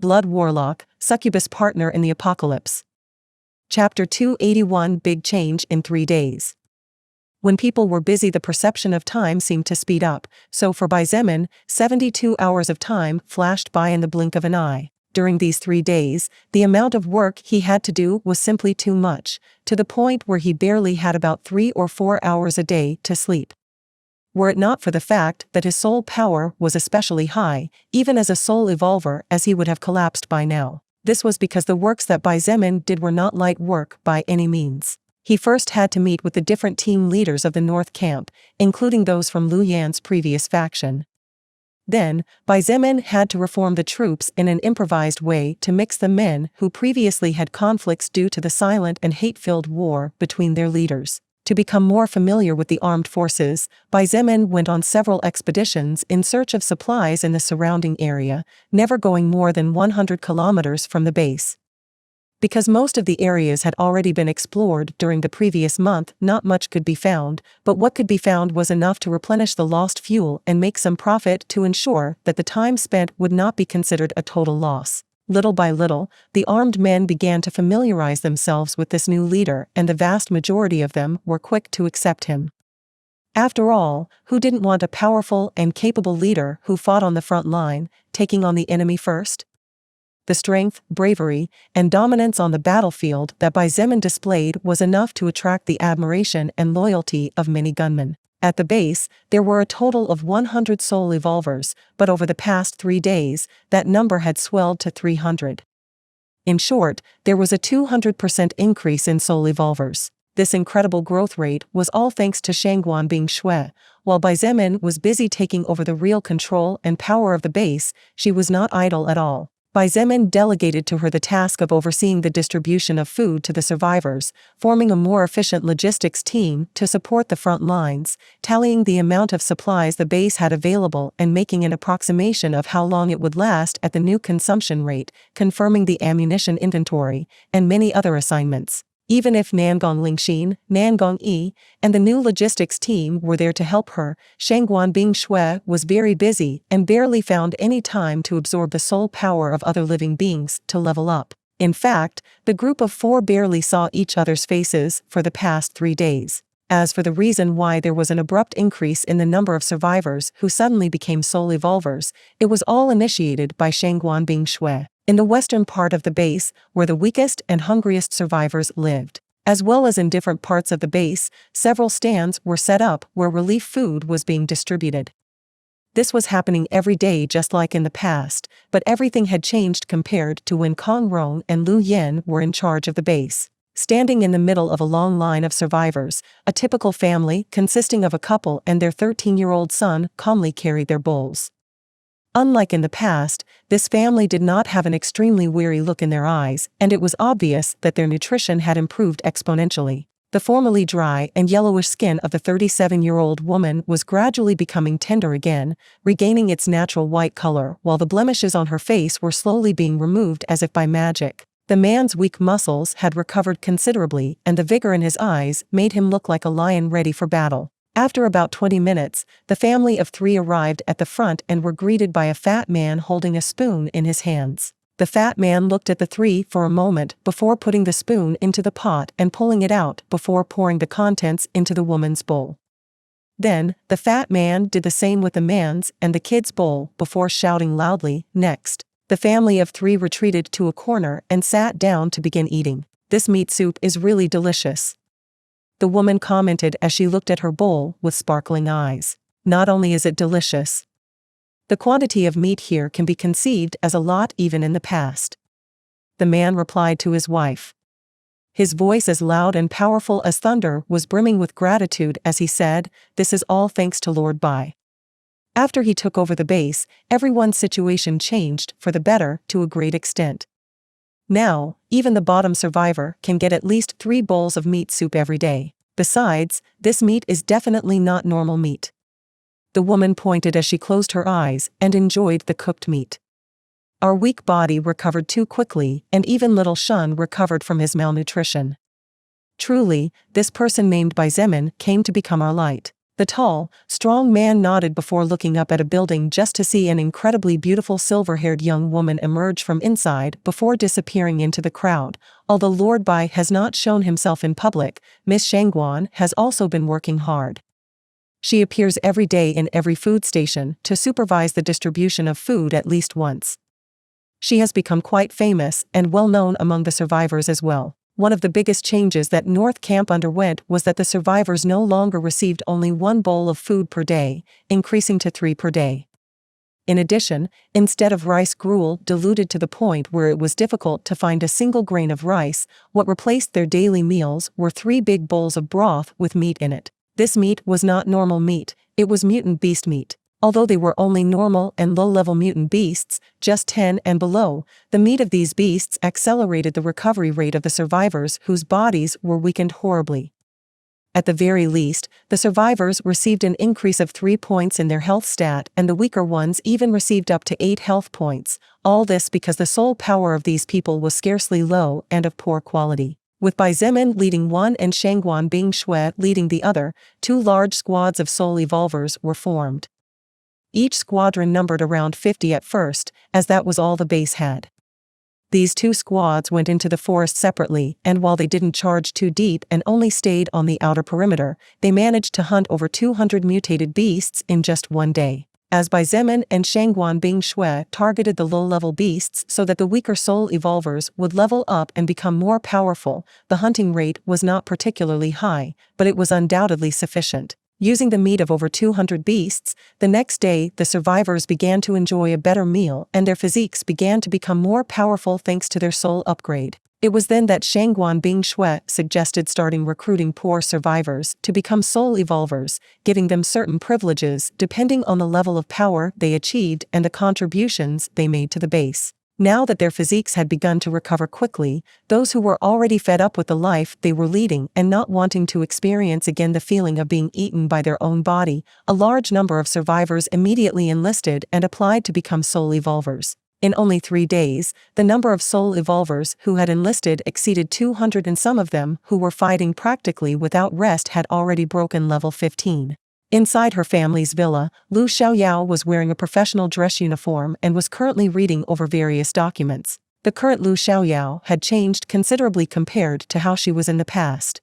Blood Warlock, Succubus Partner in the Apocalypse. Chapter 281 Big Change in 3 days. When people were busy, the perception of time seemed to speed up, so for Xietain, 72 hours of time flashed by in the blink of an eye. During these 3 days, the amount of work he had to do was simply too much, to the point where he barely had about 3 or 4 hours a day to sleep. Were it not for the fact that his soul power was especially high, even as a soul evolver, as he would have collapsed by now. This was because the works that Xietain did were not light work by any means. He first had to meet with the different team leaders of the North Camp, including those from Liu Yan's previous faction. Then, Xietain had to reform the troops in an improvised way to mix the men who previously had conflicts due to the silent and hate-filled war between their leaders. To become more familiar with the armed forces, Xietain went on several expeditions in search of supplies in the surrounding area, never going more than 100 kilometers from the base. Because most of the areas had already been explored during the previous month, not much could be found, but what could be found was enough to replenish the lost fuel and make some profit to ensure that the time spent would not be considered a total loss. Little by little, the armed men began to familiarize themselves with this new leader, and the vast majority of them were quick to accept him. After all, who didn't want a powerful and capable leader who fought on the front line, taking on the enemy first? The strength, bravery, and dominance on the battlefield that Xietain displayed was enough to attract the admiration and loyalty of many gunmen. At the base, there were a total of 100 soul evolvers, but over the past 3 days, that number had swelled to 300. In short, there was a 200% increase in soul evolvers. This incredible growth rate was all thanks to Shangguan being Shui. While Xietain was busy taking over the real control and power of the base, she was not idle at all. Xietain delegated to her the task of overseeing the distribution of food to the survivors, forming a more efficient logistics team to support the front lines, tallying the amount of supplies the base had available and making an approximation of how long it would last at the new consumption rate, confirming the ammunition inventory, and many other assignments. Even if Nangong Lingxin, Nangong Yi, and the new logistics team were there to help her, Shangguan Bing Shui was very busy and barely found any time to absorb the soul power of other living beings to level up. In fact, the group of 4 barely saw each other's faces for the past 3 days. As for the reason why there was an abrupt increase in the number of survivors who suddenly became soul evolvers, it was all initiated by Shangguan Bing Shui. In the western part of the base, where the weakest and hungriest survivors lived, as well as in different parts of the base, several stands were set up where relief food was being distributed. This was happening every day just like in the past, but everything had changed compared to when Kong Rong and Liu Yan were in charge of the base. Standing in the middle of a long line of survivors, a typical family consisting of a couple and their 13-year-old son calmly carried their bowls. Unlike in the past, this family did not have an extremely weary look in their eyes, and it was obvious that their nutrition had improved exponentially. The formerly dry and yellowish skin of the 37-year-old woman was gradually becoming tender again, regaining its natural white color, while the blemishes on her face were slowly being removed as if by magic. The man's weak muscles had recovered considerably, and the vigor in his eyes made him look like a lion ready for battle. After about 20 minutes, the family of 3 arrived at the front and were greeted by a fat man holding a spoon in his hands. The fat man looked at the 3 for a moment before putting the spoon into the pot and pulling it out before pouring the contents into the woman's bowl. Then, the fat man did the same with the man's and the kid's bowl before shouting loudly, "Next." The family of 3 retreated to a corner and sat down to begin eating. "This meat soup is really delicious," the woman commented as she looked at her bowl with sparkling eyes. "Not only is it delicious, the quantity of meat here can be conceived as a lot even in the past," the man replied to his wife. His voice, as loud and powerful as thunder, was brimming with gratitude as he said, "This is all thanks to Lord Bai." After he took over the base, everyone's situation changed for the better to a great extent. Now, even the bottom survivor can get at least 3 bowls of meat soup every day. Besides, this meat is definitely not normal meat. The woman pointed as she closed her eyes and enjoyed the cooked meat. "Our weak body recovered too quickly, and even little Shun recovered from his malnutrition. Truly, this person named Xietain came to become our light." The tall, strong man nodded before looking up at a building just to see an incredibly beautiful silver-haired young woman emerge from inside before disappearing into the crowd. Although Lord Bai has not shown himself in public, Miss Shangguan has also been working hard. She appears every day in every food station to supervise the distribution of food at least once. She has become quite famous and well-known among the survivors as well. One of the biggest changes that North Camp underwent was that the survivors no longer received only 1 bowl of food per day, increasing to 3 per day. In addition, instead of rice gruel diluted to the point where it was difficult to find a single grain of rice, what replaced their daily meals were 3 big bowls of broth with meat in it. This meat was not normal meat, it was mutant beast meat. Although they were only normal and low-level mutant beasts, just 10 and below, the meat of these beasts accelerated the recovery rate of the survivors whose bodies were weakened horribly. At the very least, the survivors received an increase of 3 points in their health stat, and the weaker ones even received up to 8 health points, all this because the soul power of these people was scarcely low and of poor quality. With Bai Zemin leading one and Shangguan Bing Shui leading the other, 2 large squads of soul evolvers were formed. Each squadron numbered around 50 at first, as that was all the base had. These 2 squads went into the forest separately, and while they didn't charge too deep and only stayed on the outer perimeter, they managed to hunt over 200 mutated beasts in just 1 day. As Bai Zemin and Shangguan Bing Shui targeted the low-level beasts so that the weaker soul evolvers would level up and become more powerful, the hunting rate was not particularly high, but it was undoubtedly sufficient. Using the meat of over 200 beasts, the next day the survivors began to enjoy a better meal and their physiques began to become more powerful thanks to their soul upgrade. It was then that Shangguan Bing Shui suggested starting recruiting poor survivors to become soul evolvers, giving them certain privileges depending on the level of power they achieved and the contributions they made to the base. Now that their physiques had begun to recover quickly, those who were already fed up with the life they were leading and not wanting to experience again the feeling of being eaten by their own body, a large number of survivors immediately enlisted and applied to become soul evolvers. In only 3 days, the number of soul evolvers who had enlisted exceeded 200, and some of them who were fighting practically without rest had already broken level 15. Inside her family's villa, Lu Xiaoyao was wearing a professional dress uniform and was currently reading over various documents. The current Lu Xiaoyao had changed considerably compared to how she was in the past.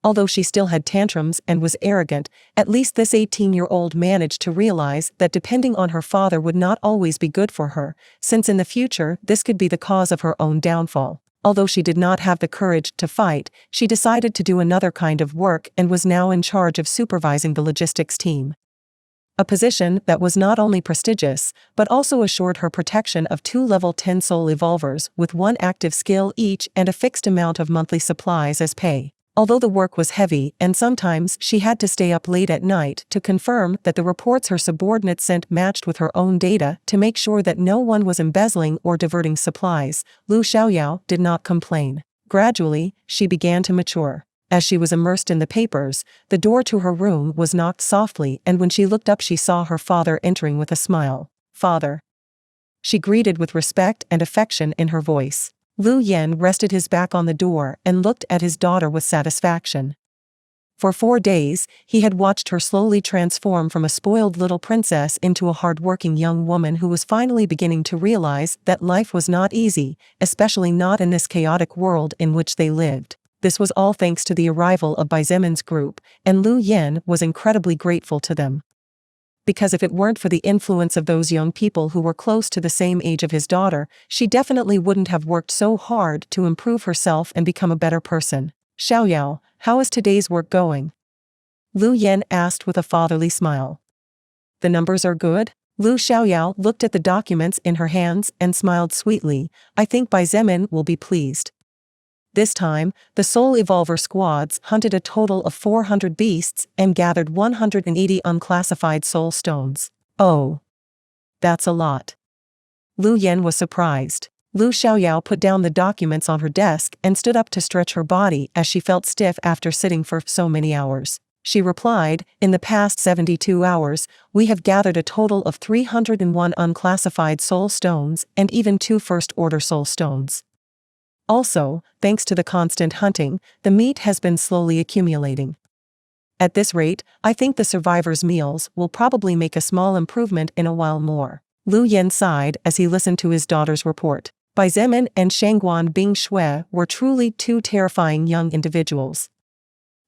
Although she still had tantrums and was arrogant, at least this 18-year-old managed to realize that depending on her father would not always be good for her, since in the future this could be the cause of her own downfall. Although she did not have the courage to fight, she decided to do another kind of work and was now in charge of supervising the logistics team. A position that was not only prestigious, but also assured her protection of 2 level 10 soul evolvers with 1 active skill each and a fixed amount of monthly supplies as pay. Although the work was heavy and sometimes she had to stay up late at night to confirm that the reports her subordinates sent matched with her own data to make sure that no one was embezzling or diverting supplies, Lu Xiaoyao did not complain. Gradually, she began to mature. As she was immersed in the papers, the door to her room was knocked softly, and when she looked up she saw her father entering with a smile. "Father." She greeted with respect and affection in her voice. Lu Yan rested his back on the door and looked at his daughter with satisfaction. For 4 days, he had watched her slowly transform from a spoiled little princess into a hard-working young woman who was finally beginning to realize that life was not easy, especially not in this chaotic world in which they lived. This was all thanks to the arrival of Bai Zemin's group, and Lu Yan was incredibly grateful to them. Because if it weren't for the influence of those young people who were close to the same age of his daughter, she definitely wouldn't have worked so hard to improve herself and become a better person. "Xiaoyao, how is today's work going?" Lu Yan asked with a fatherly smile. "The numbers are good?" Lu Xiaoyao looked at the documents in her hands and smiled sweetly. "I think Bai Zemin will be pleased." This time, the Soul Evolver squads hunted a total of 400 beasts and gathered 180 unclassified soul stones. "Oh, that's a lot." Lu Yan was surprised. Lu Xiaoyao put down the documents on her desk and stood up to stretch her body as she felt stiff after sitting for so many hours. She replied, "In the past 72 hours, we have gathered a total of 301 unclassified soul stones and even 2 first-order soul stones. Also, thanks to the constant hunting, the meat has been slowly accumulating." At this rate, I think the survivors' meals will probably make a small improvement in a while more. Lu Yen sighed as he listened to his daughter's report. Bai Zemin and Shangguan Bing Shui were truly two terrifying young individuals.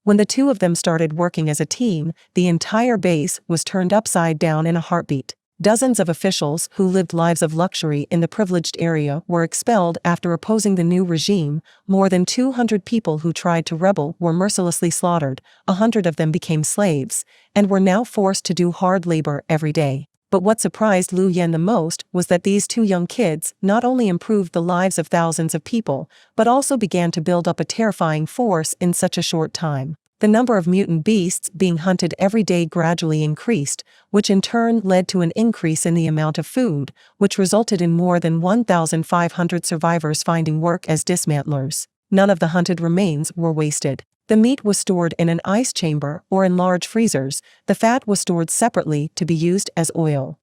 When the two of them started working as a team, the entire base was turned upside down in a heartbeat. Dozens of officials who lived lives of luxury in the privileged area were expelled after opposing the new regime. More than 200 people who tried to rebel were mercilessly slaughtered, 100 of them became slaves, and were now forced to do hard labor every day. But what surprised Lu Yen the most was that these two young kids not only improved the lives of thousands of people, but also began to build up a terrifying force in such a short time. The number of mutant beasts being hunted every day gradually increased, which in turn led to an increase in the amount of food, which resulted in more than 1,500 survivors finding work as dismantlers. None of the hunted remains were wasted. The meat was stored in an ice chamber or in large freezers. The fat was stored separately to be used as oil.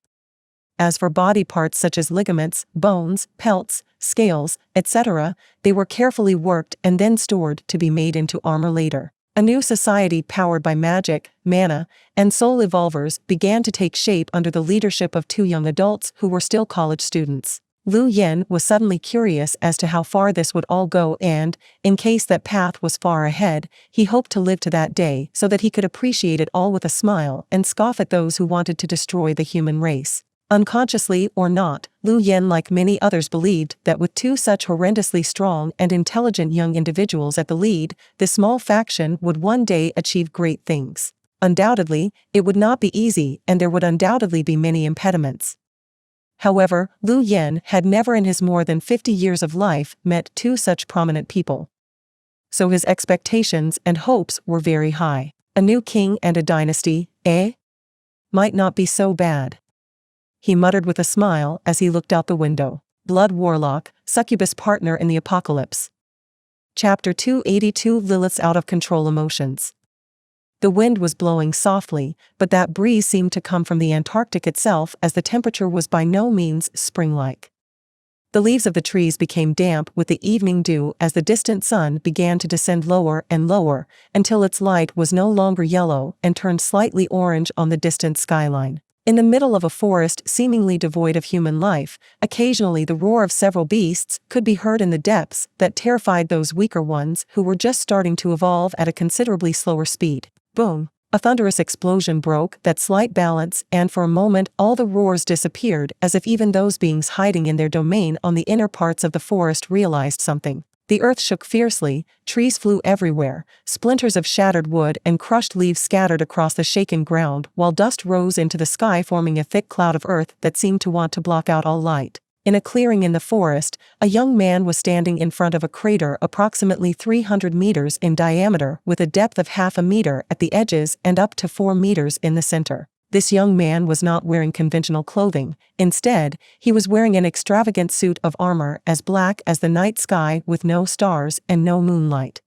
As for body parts such as ligaments, bones, pelts, scales, etc., they were carefully worked and then stored to be made into armor later. A new society powered by magic, mana, and soul evolvers began to take shape under the leadership of two young adults who were still college students. Lu Yen was suddenly curious as to how far this would all go and, in case that path was far ahead, he hoped to live to that day so that he could appreciate it all with a smile and scoff at those who wanted to destroy the human race. Unconsciously or not, Lu Yen, like many others, believed that with two such horrendously strong and intelligent young individuals at the lead, this small faction would one day achieve great things. Undoubtedly, it would not be easy and there would undoubtedly be many impediments. However, Lu Yen had never in his more than 50 years of life met two such prominent people. So his expectations and hopes were very high. A new king and a dynasty, eh? Might not be so bad. He muttered with a smile as he looked out the window. Blood Warlock, Succubus Partner in the Apocalypse. Chapter 282 Lilith's Out of Control Emotions. The wind was blowing softly, but that breeze seemed to come from the Antarctic itself as the temperature was by no means spring-like. The leaves of the trees became damp with the evening dew as the distant sun began to descend lower and lower, until its light was no longer yellow and turned slightly orange on the distant skyline. In the middle of a forest seemingly devoid of human life, occasionally the roar of several beasts could be heard in the depths that terrified those weaker ones who were just starting to evolve at a considerably slower speed. Boom! A thunderous explosion broke that slight balance, and for a moment all the roars disappeared as if even those beings hiding in their domain on the inner parts of the forest realized something. The earth shook fiercely, trees flew everywhere, splinters of shattered wood and crushed leaves scattered across the shaken ground, while dust rose into the sky forming a thick cloud of earth that seemed to want to block out all light. In a clearing in the forest, a young man was standing in front of a crater approximately 300 meters in diameter with a depth of half a meter at the edges and up to 4 meters in the center. This young man was not wearing conventional clothing. Instead, he was wearing an extravagant suit of armor as black as the night sky with no stars and no moonlight.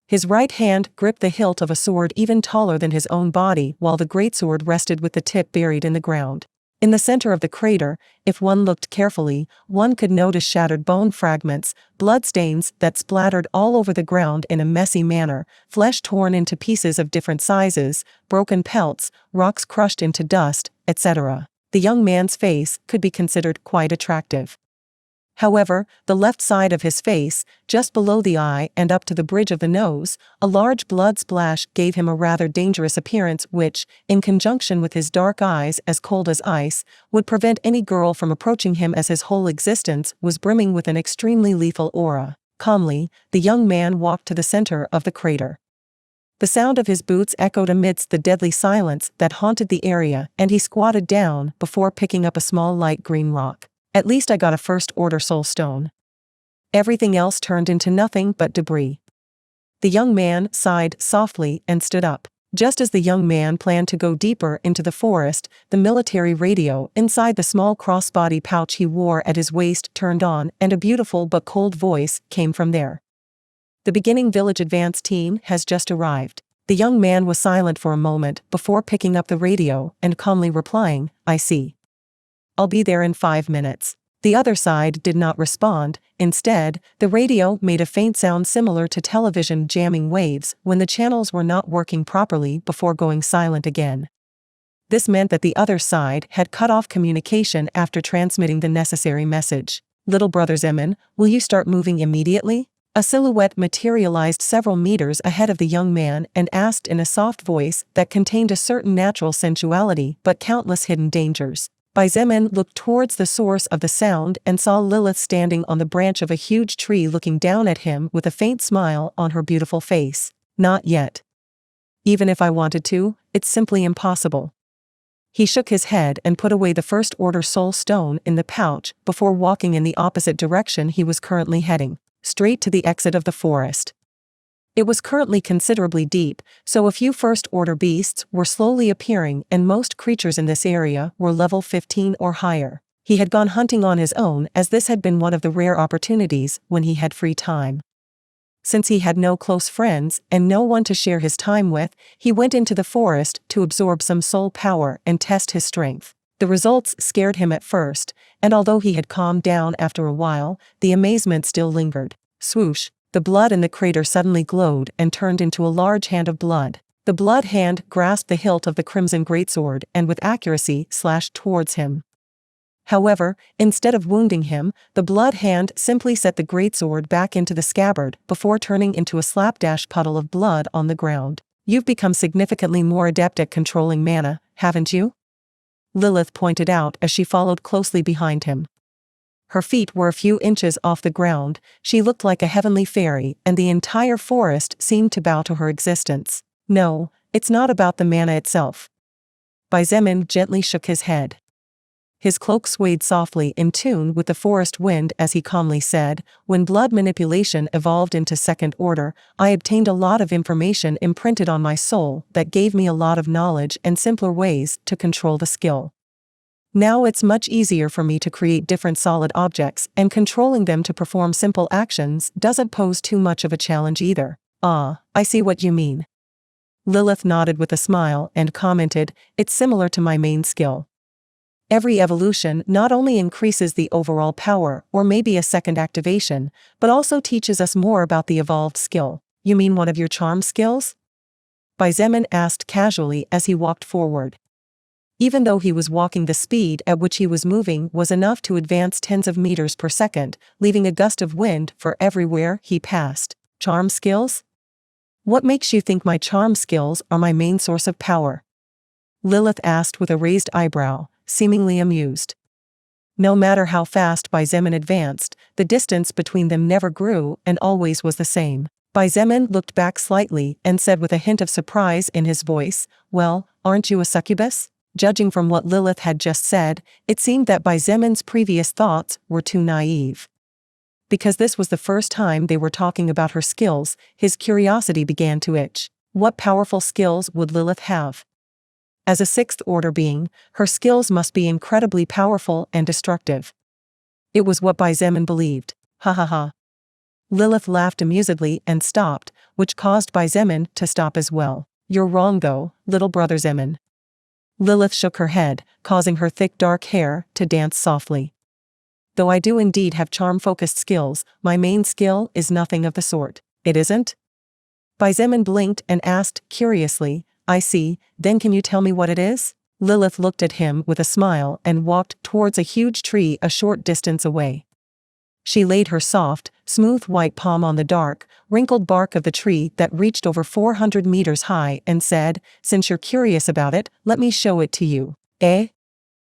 His right hand gripped the hilt of a sword even taller than his own body while the greatsword rested with the tip buried in the ground. In the center of the crater, if one looked carefully, one could notice shattered bone fragments, bloodstains that splattered all over the ground in a messy manner, flesh torn into pieces of different sizes, broken pelts, rocks crushed into dust, etc. The young man's face could be considered quite attractive. However, the left side of his face, just below the eye and up to the bridge of the nose, a large blood splash gave him a rather dangerous appearance which, in conjunction with his dark eyes as cold as ice, would prevent any girl from approaching him as his whole existence was brimming with an extremely lethal aura. Calmly, the young man walked to the center of the crater. The sound of his boots echoed amidst the deadly silence that haunted the area, and he squatted down before picking up a small light green rock. At least I got a first-order soul stone. Everything else turned into nothing but debris. The young man sighed softly and stood up. Just as the young man planned to go deeper into the forest, the military radio inside the small crossbody pouch he wore at his waist turned on and a beautiful but cold voice came from there. The beginning village advance team has just arrived. The young man was silent for a moment before picking up the radio and calmly replying, I see. I'll be there in 5 minutes. The other side did not respond. Instead, the radio made a faint sound similar to television jamming waves when the channels were not working properly before going silent again. This meant that the other side had cut off communication after transmitting the necessary message. "Little brother Xietain, will you start moving immediately?" A silhouette materialized several meters ahead of the young man and asked in a soft voice that contained a certain natural sensuality but countless hidden dangers. Xietain looked towards the source of the sound and saw Lilith standing on the branch of a huge tree looking down at him with a faint smile on her beautiful face. "Not yet. Even if I wanted to, it's simply impossible." He shook his head and put away the First Order Soul Stone in the pouch before walking in the opposite direction he was currently heading, straight to the exit of the forest. It was currently considerably deep, so a few First Order beasts were slowly appearing and most creatures in this area were level 15 or higher. He had gone hunting on his own as this had been one of the rare opportunities when he had free time. Since he had no close friends and no one to share his time with, he went into the forest to absorb some soul power and test his strength. The results scared him at first, and although he had calmed down after a while, the amazement still lingered. Swoosh, the blood in the crater suddenly glowed and turned into a large hand of blood. The blood hand grasped the hilt of the crimson greatsword and with accuracy slashed towards him. However, instead of wounding him, the blood hand simply set the greatsword back into the scabbard before turning into a slapdash puddle of blood on the ground. "You've become significantly more adept at controlling mana, haven't you?" Lilith pointed out as she followed closely behind him. Her feet were a few inches off the ground, she looked like a heavenly fairy and the entire forest seemed to bow to her existence. "No, it's not about the mana itself." Xietain gently shook his head. His cloak swayed softly in tune with the forest wind as he calmly said, "When blood manipulation evolved into Second Order, I obtained a lot of information imprinted on my soul that gave me a lot of knowledge and simpler ways to control the skill. Now it's much easier for me to create different solid objects, and controlling them to perform simple actions doesn't pose too much of a challenge either." "Ah, I see what you mean." Lilith nodded with a smile and commented, "It's similar to my main skill. Every evolution not only increases the overall power or maybe a second activation, but also teaches us more about the evolved skill." "You mean one of your charm skills?" Xietain asked casually as he walked forward. Even though he was walking, the speed at which he was moving was enough to advance tens of meters per second, leaving a gust of wind for everywhere he passed. "Charm skills? What makes you think my charm skills are my main source of power?" Lilith asked with a raised eyebrow, seemingly amused. No matter how fast Xietain advanced, the distance between them never grew and always was the same. Xietain looked back slightly and said with a hint of surprise in his voice, "Well, aren't you a succubus?" Judging from what Lilith had just said, it seemed that Xietan's previous thoughts were too naive. Because this was the first time they were talking about her skills, his curiosity began to itch. What powerful skills would Lilith have? As a Sixth Order being, her skills must be incredibly powerful and destructive. It was what Xietain believed. "Ha ha ha." Lilith laughed amusedly and stopped, which caused Xietain to stop as well. "You're wrong though, little brother Xietain." Lilith shook her head, causing her thick dark hair to dance softly. "Though I do indeed have charm-focused skills, my main skill is nothing of the sort." "It isn't?" Xietain blinked and asked curiously, "I see, then can you tell me what it is?" Lilith looked at him with a smile and walked towards a huge tree a short distance away. She laid her soft, smooth white palm on the dark, wrinkled bark of the tree that reached over 400 meters high and said, "Since you're curious about it, let me show it to you." "Eh?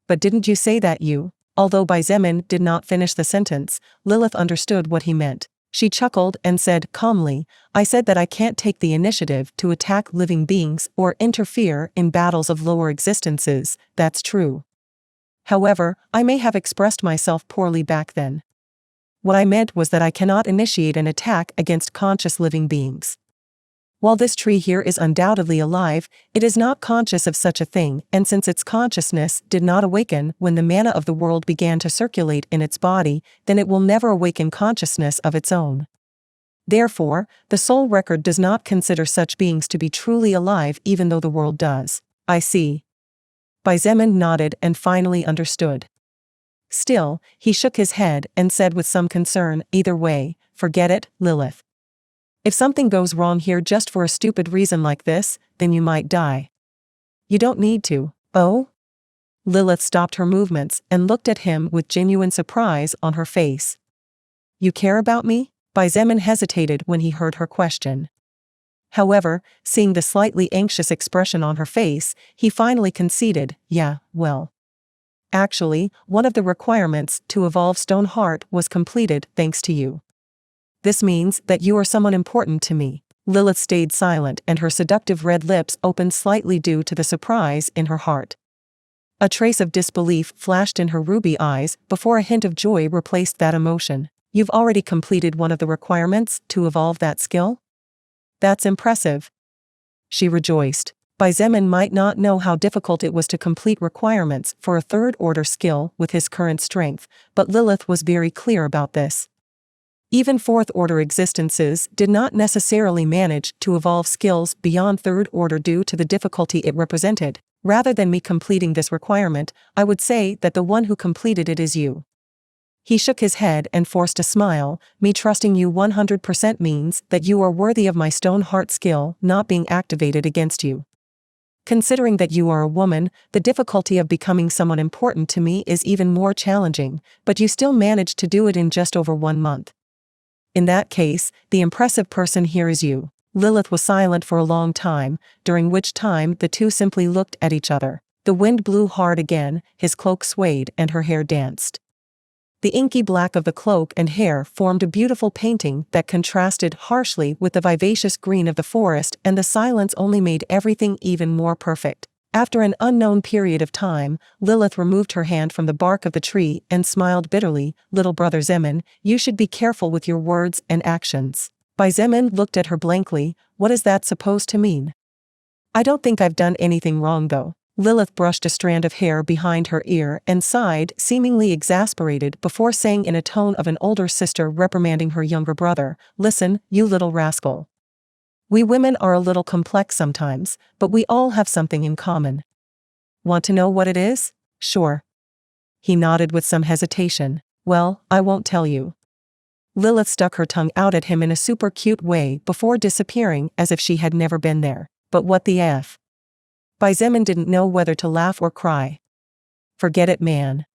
But didn't you say that you?" Although Xietain did not finish the sentence, Lilith understood what he meant. She chuckled and said calmly, "I said that I can't take the initiative to attack living beings or interfere in battles of lower existences, that's true. However, I may have expressed myself poorly back then. What I meant was that I cannot initiate an attack against conscious living beings. While this tree here is undoubtedly alive, it is not conscious of such a thing, and since its consciousness did not awaken when the mana of the world began to circulate in its body, then it will never awaken consciousness of its own. Therefore, the soul record does not consider such beings to be truly alive even though the world does." "I see." Xietain nodded and finally understood. Still, he shook his head and said with some concern, "Either way, forget it, Lilith. If something goes wrong here just for a stupid reason like this, then you might die. You don't need to." "Oh?" Lilith stopped her movements and looked at him with genuine surprise on her face. "You care about me?" Xietain hesitated when he heard her question. However, seeing the slightly anxious expression on her face, he finally conceded, "Yeah, well. Actually, one of the requirements to evolve Stoneheart was completed thanks to you. This means that you are someone important to me." Lilith stayed silent and her seductive red lips opened slightly due to the surprise in her heart. A trace of disbelief flashed in her ruby eyes before a hint of joy replaced that emotion. "You've already completed one of the requirements to evolve that skill? That's impressive." She rejoiced. Xietain might not know how difficult it was to complete requirements for a third-order skill with his current strength, but Lilith was very clear about this. Even fourth-order existences did not necessarily manage to evolve skills beyond third order due to the difficulty it represented. "Rather than me completing this requirement, I would say that the one who completed it is you." He shook his head and forced a smile. "Me trusting you 100% means that you are worthy of my Stoneheart skill not being activated against you. Considering that you are a woman, the difficulty of becoming someone important to me is even more challenging, but you still managed to do it in just over 1 month. In that case, the impressive person here is you." Lilith was silent for a long time, during which time the two simply looked at each other. The wind blew hard again, his cloak swayed and her hair danced. The inky black of the cloak and hair formed a beautiful painting that contrasted harshly with the vivacious green of the forest, and the silence only made everything even more perfect. After an unknown period of time, Lilith removed her hand from the bark of the tree and smiled bitterly. "Little brother Xietain, you should be careful with your words and actions." Xietain looked at her blankly. "What is that supposed to mean?" "I don't think I've done anything wrong though." Lilith brushed a strand of hair behind her ear and sighed, seemingly exasperated, before saying in a tone of an older sister reprimanding her younger brother, "Listen, you little rascal. We women are a little complex sometimes, but we all have something in common. Want to know what it is?" "Sure." He nodded with some hesitation. "Well, I won't tell you." Lilith stuck her tongue out at him in a super cute way before disappearing as if she had never been there. "But what the F?" Xietain didn't know whether to laugh or cry. "Forget it, man.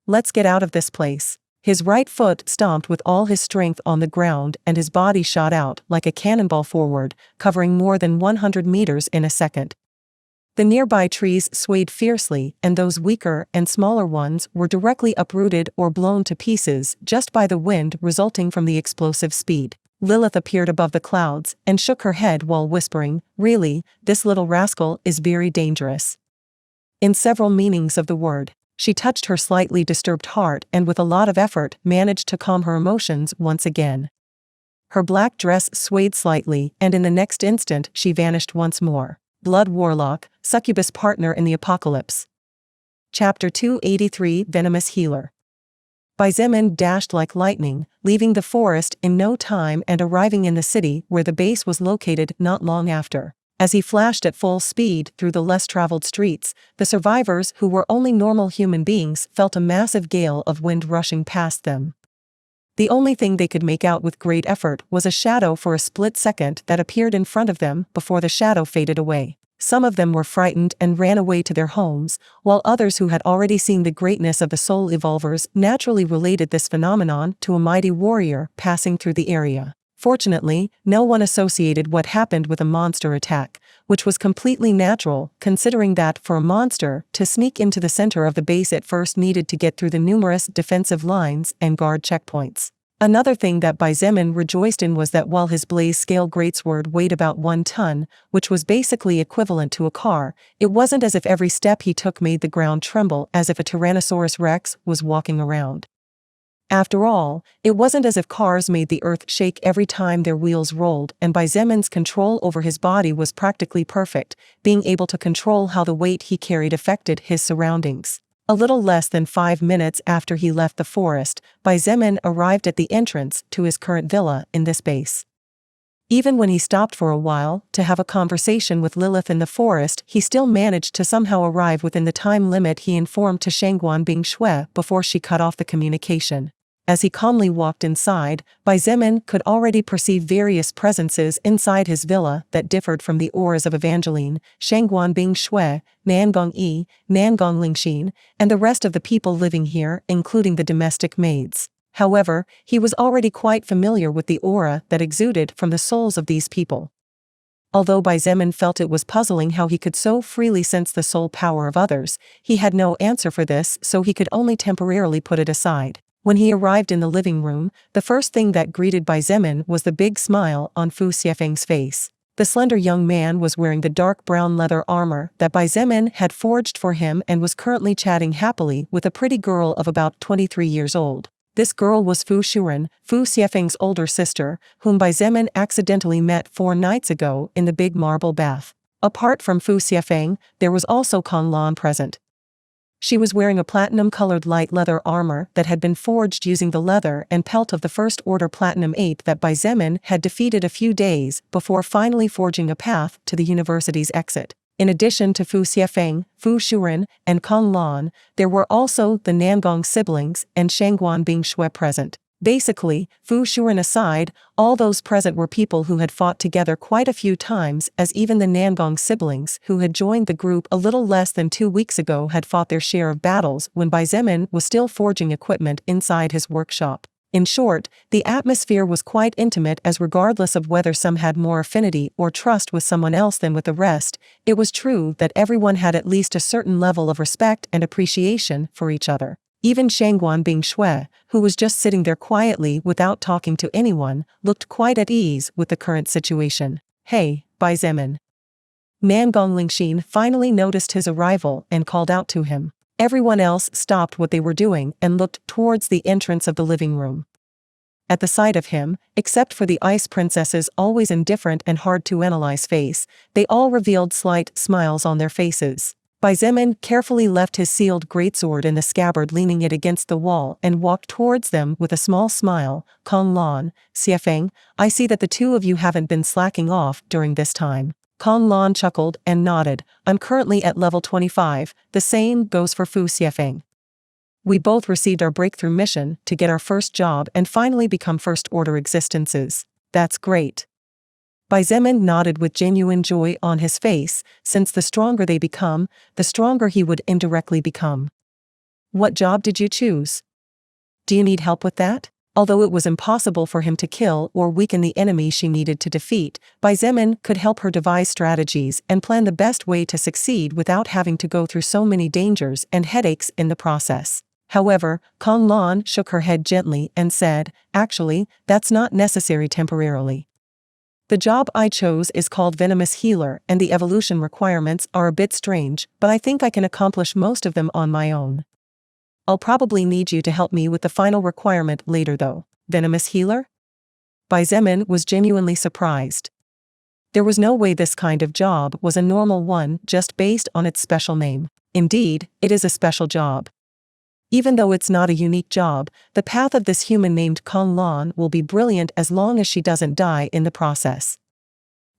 Let's get out of this place." His right foot stomped with all his strength on the ground and his body shot out like a cannonball forward, covering more than 100 meters in a second. The nearby trees swayed fiercely, and those weaker and smaller ones were directly uprooted or blown to pieces just by the wind resulting from the explosive speed. Lilith appeared above the clouds and shook her head while whispering, "Really, this little rascal is very dangerous." In several meanings of the word. She touched her slightly disturbed heart and with a lot of effort managed to calm her emotions once again. Her black dress swayed slightly and in the next instant she vanished once more. Blood Warlock, Succubus Partner in the Apocalypse. Chapter 283 Venomous Healer. Xietain dashed like lightning, leaving the forest in no time and arriving in the city where the base was located not long after. As he flashed at full speed through the less traveled streets, the survivors who were only normal human beings felt a massive gale of wind rushing past them. The only thing they could make out with great effort was a shadow for a split second that appeared in front of them before the shadow faded away. Some of them were frightened and ran away to their homes, while others who had already seen the greatness of the soul evolvers naturally related this phenomenon to a mighty warrior passing through the area. Fortunately, no one associated what happened with a monster attack, which was completely natural, considering that for a monster to sneak into the center of the base it first needed to get through the numerous defensive lines and guard checkpoints. Another thing that Xietain rejoiced in was that while his blaze scale greatsword weighed about 1 ton, which was basically equivalent to a car, it wasn't as if every step he took made the ground tremble as if a Tyrannosaurus Rex was walking around. After all, it wasn't as if cars made the earth shake every time their wheels rolled, and Xietan's control over his body was practically perfect, being able to control how the weight he carried affected his surroundings. A little less than 5 minutes after he left the forest, Xietain arrived at the entrance to his current villa in this base. Even when he stopped for a while to have a conversation with Lilith in the forest, he still managed to somehow arrive within the time limit he informed to Shangguan Bing Shui before she cut off the communication. As he calmly walked inside, Bai Zemin could already perceive various presences inside his villa that differed from the auras of Evangeline, Shangguan Bing Shui, Nangong Yi, Nangong Lingxin, and the rest of the people living here, including the domestic maids. However, he was already quite familiar with the aura that exuded from the souls of these people. Although Bai Zemin felt it was puzzling how he could so freely sense the soul power of others, he had no answer for this, so he could only temporarily put it aside. When he arrived in the living room, the first thing that greeted Bai Zemin was the big smile on Fu Xiefeng's face. The slender young man was wearing the dark brown leather armor that Bai Zemin had forged for him and was currently chatting happily with a pretty girl of about 23 years old. This girl was Fu Shuren, Fu Xiefeng's older sister, whom Bai Zemin accidentally met 4 nights ago in the big marble bath. Apart from Fu Xiefeng, there was also Kan Lan present. She was wearing a platinum-colored light leather armor that had been forged using the leather and pelt of the First Order Platinum Ape that Bai Zemin had defeated a few days before finally forging a path to the university's exit. In addition to Fu Xiefeng, Fu Shuren, and Kan Lan, there were also the Nangong siblings and Shangguan Bing Shui present. Basically, Fu Shuren aside, all those present were people who had fought together quite a few times, as even the Nangong siblings who had joined the group a little less than 2 weeks ago had fought their share of battles when Bai Zemin was still forging equipment inside his workshop. In short, the atmosphere was quite intimate, as regardless of whether some had more affinity or trust with someone else than with the rest, it was true that everyone had at least a certain level of respect and appreciation for each other. Even Shangguan Bing Shui, who was just sitting there quietly without talking to anyone, looked quite at ease with the current situation. "Hey, Bai Zemin." Nangong Lingxin finally noticed his arrival and called out to him. Everyone else stopped what they were doing and looked towards the entrance of the living room. At the sight of him, except for the Ice Princess's always indifferent and hard-to-analyze face, they all revealed slight smiles on their faces. Bai Zemin carefully left his sealed greatsword in the scabbard, leaning it against the wall, and walked towards them with a small smile. "Kan Lan, Xiefeng, I see that the two of you haven't been slacking off during this time." Kan Lan chuckled and nodded. "I'm currently at level 25, the same goes for Fu Xiefeng. We both received our breakthrough mission to get our first job and finally become first-order existences. That's great." Bai Zemin nodded with genuine joy on his face, since the stronger they become, the stronger he would indirectly become. "What job did you choose? Do you need help with that?" Although it was impossible for him to kill or weaken the enemy she needed to defeat, Bai Zemin could help her devise strategies and plan the best way to succeed without having to go through so many dangers and headaches in the process. However, Kan Lan shook her head gently and said, "Actually, that's not necessary temporarily. The job I chose is called Venomous Healer, and the evolution requirements are a bit strange, but I think I can accomplish most of them on my own. I'll probably need you to help me with the final requirement later though." "Venomous Healer?" Bai Zemin was genuinely surprised. There was no way this kind of job was a normal one just based on its special name. Indeed, it is a special job. Even though it's not a unique job, the path of this human named Kan Lan will be brilliant as long as she doesn't die in the process.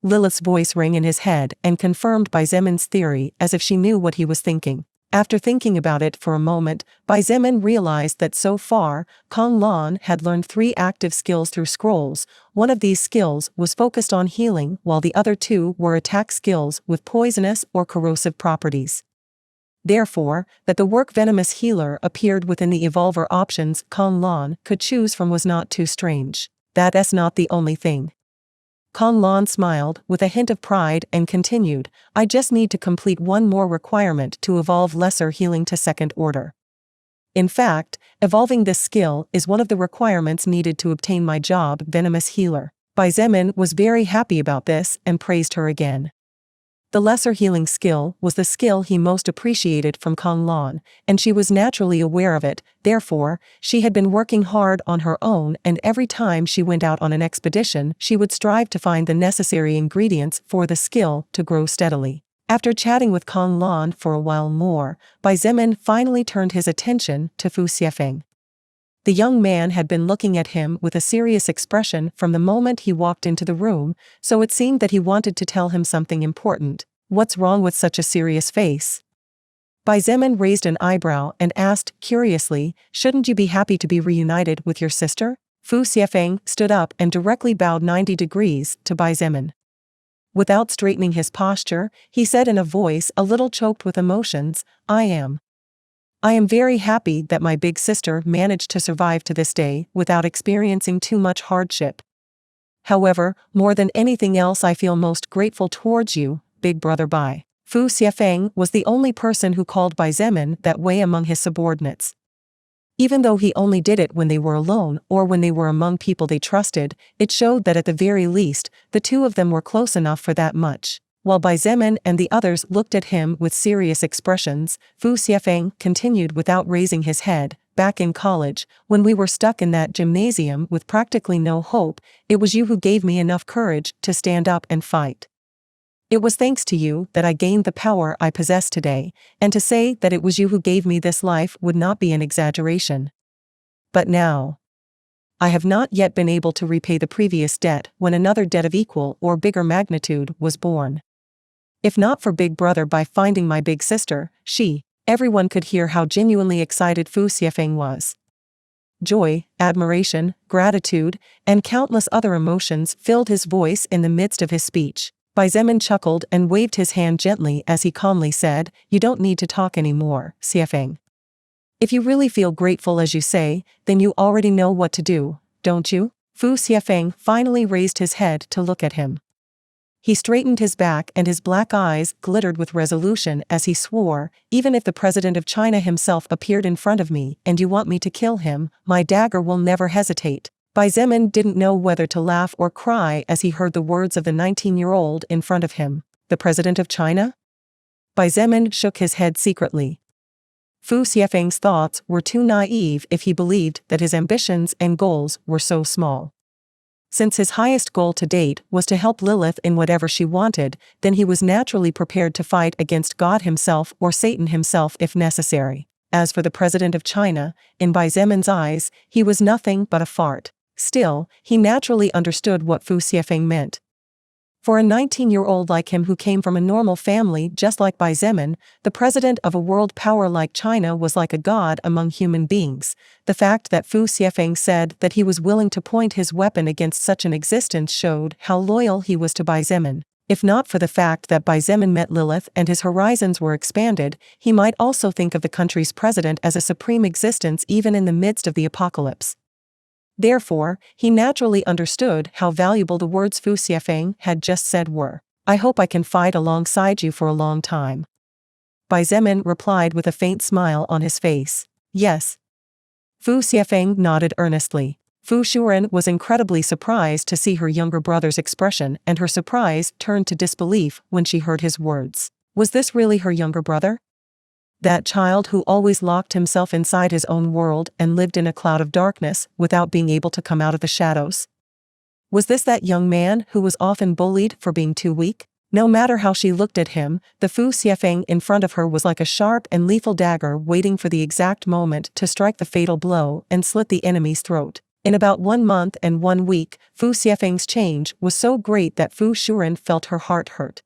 Lilith's voice rang in his head and confirmed Bai Zemin's theory as if she knew what he was thinking. After thinking about it for a moment, Bai Zemin realized that so far, Kan Lan had learned 3 active skills through scrolls. One of these skills was focused on healing, while the other 2 were attack skills with poisonous or corrosive properties. Therefore, that the work Venomous Healer appeared within the evolver options Kan Lan could choose from was not too strange. That's not the only thing. Kan Lan smiled with a hint of pride and continued, "I just need to complete one more requirement to evolve Lesser Healing to second order. In fact, evolving this skill is one of the requirements needed to obtain my job, Venomous Healer." Bai Zemin was very happy about this and praised her again. The lesser healing skill was the skill he most appreciated from Kan Lan, and she was naturally aware of it. Therefore, she had been working hard on her own, and every time she went out on an expedition, she would strive to find the necessary ingredients for the skill to grow steadily. After chatting with Kan Lan for a while more, Bai Zemin finally turned his attention to Fu Xiefeng. The young man had been looking at him with a serious expression from the moment he walked into the room, so it seemed that he wanted to tell him something important. What's wrong with such a serious face? Xietain raised an eyebrow and asked, curiously, shouldn't you be happy to be reunited with your sister? Fu Xietain stood up and directly bowed 90 degrees to Xietain. Without straightening his posture, he said in a voice a little choked with emotions, I am very happy that my big sister managed to survive to this day without experiencing too much hardship. However, more than anything else I feel most grateful towards you, big brother Bai. Fu Xietain was the only person who called Xietain that way among his subordinates. Even though he only did it when they were alone or when they were among people they trusted, it showed that at the very least, the two of them were close enough for that much. While Xietain and the others looked at him with serious expressions, Fu Xietain continued without raising his head, back in college, when we were stuck in that gymnasium with practically no hope, it was you who gave me enough courage to stand up and fight. It was thanks to you that I gained the power I possess today, and to say that it was you who gave me this life would not be an exaggeration. But now, I have not yet been able to repay the previous debt when another debt of equal or bigger magnitude was born. If not for Big Brother by finding my big sister, everyone could hear how genuinely excited Fu Xietain was. Joy, admiration, gratitude, and countless other emotions filled his voice in the midst of his speech. Xietain chuckled and waved his hand gently as he calmly said, you don't need to talk anymore, Xietain. If you really feel grateful as you say, then you already know what to do, don't you? Fu Xietain finally raised his head to look at him. He straightened his back and his black eyes glittered with resolution as he swore, even if the president of China himself appeared in front of me and you want me to kill him, my dagger will never hesitate. Xietain didn't know whether to laugh or cry as he heard the words of the 19-year-old in front of him. The president of China? Xietain shook his head secretly. Fu Xiefeng's thoughts were too naive if he believed that his ambitions and goals were so small. Since his highest goal to date was to help Lilith in whatever she wanted, then he was naturally prepared to fight against God himself or Satan himself if necessary. As for the president of China, in Xietain's eyes, he was nothing but a fart. Still, he naturally understood what Fu Xiefeng meant. For a 19-year-old like him who came from a normal family just like Xietain, the president of a world power like China was like a god among human beings. The fact that Fu Xiefeng said that he was willing to point his weapon against such an existence showed how loyal he was to Xietain. If not for the fact that Xietain met Lilith and his horizons were expanded, he might also think of the country's president as a supreme existence even in the midst of the apocalypse. Therefore, he naturally understood how valuable the words Fu Xiefeng had just said were. I hope I can fight alongside you for a long time. Xietain replied with a faint smile on his face. Yes. Fu Xiefeng nodded earnestly. Fu Shuren was incredibly surprised to see her younger brother's expression, and her surprise turned to disbelief when she heard his words. Was this really her younger brother? That child who always locked himself inside his own world and lived in a cloud of darkness without being able to come out of the shadows? Was this that young man who was often bullied for being too weak? No matter how she looked at him, the Fu Xiefeng in front of her was like a sharp and lethal dagger waiting for the exact moment to strike the fatal blow and slit the enemy's throat. In about 1 month and 1 week, Fu Xiefeng's change was so great that Fu Shuren felt her heart hurt.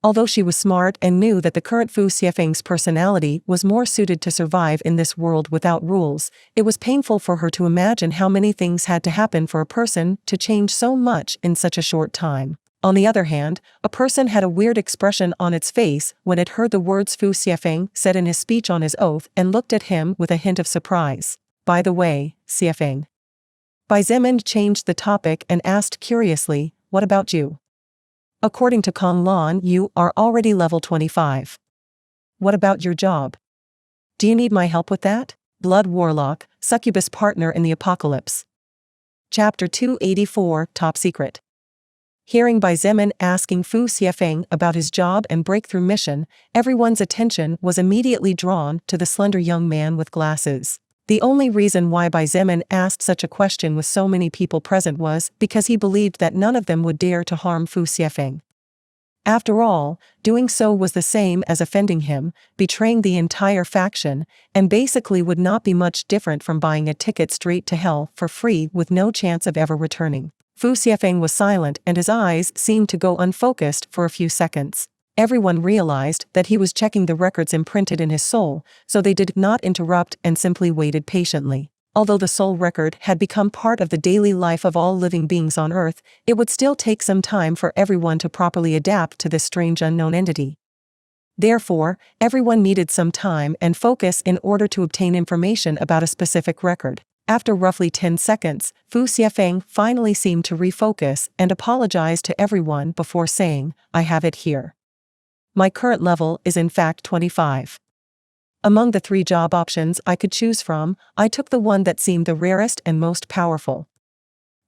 Although she was smart and knew that the current Fu Xiefeng's personality was more suited to survive in this world without rules, it was painful for her to imagine how many things had to happen for a person to change so much in such a short time. On the other hand, a person had a weird expression on its face when it heard the words Fu Xiefeng said in his speech on his oath and looked at him with a hint of surprise. By the way, Xiefeng. Xietain changed the topic and asked curiously, what about you? According to Kong Lan, you are already level 25. What about your job? Do you need my help with that? Blood Warlock, Succubus Partner in the Apocalypse. Chapter 284, Top Secret. Hearing Xietain asking Fu Xiefeng about his job and breakthrough mission, everyone's attention was immediately drawn to the slender young man with glasses. The only reason why Xietain asked such a question with so many people present was because he believed that none of them would dare to harm Fu Xiefeng. After all, doing so was the same as offending him, betraying the entire faction, and basically would not be much different from buying a ticket straight to hell for free with no chance of ever returning. Fu Xietain was silent and his eyes seemed to go unfocused for a few seconds. Everyone realized that he was checking the records imprinted in his soul, so they did not interrupt and simply waited patiently. Although the soul record had become part of the daily life of all living beings on Earth, it would still take some time for everyone to properly adapt to this strange unknown entity. Therefore, everyone needed some time and focus in order to obtain information about a specific record. After roughly 10 seconds, Fu Xietain finally seemed to refocus and apologized to everyone before saying, "I have it here. My current level is in fact 25. Among the 3 job options I could choose from, I took the one that seemed the rarest and most powerful.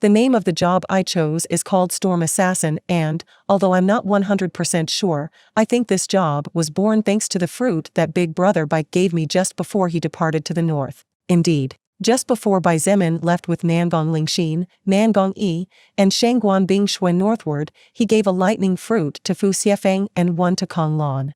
The name of the job I chose is called Storm Assassin and, although I'm not 100% sure, I think this job was born thanks to the fruit that Big Brother Bai gave me just before he departed to the north. Indeed, just before Bai Zemin left with Nangong Lingxin, Nangong Yi, and Shangguan Bingshui northward, he gave a lightning fruit to Fu Xietain and one to Kong Lan.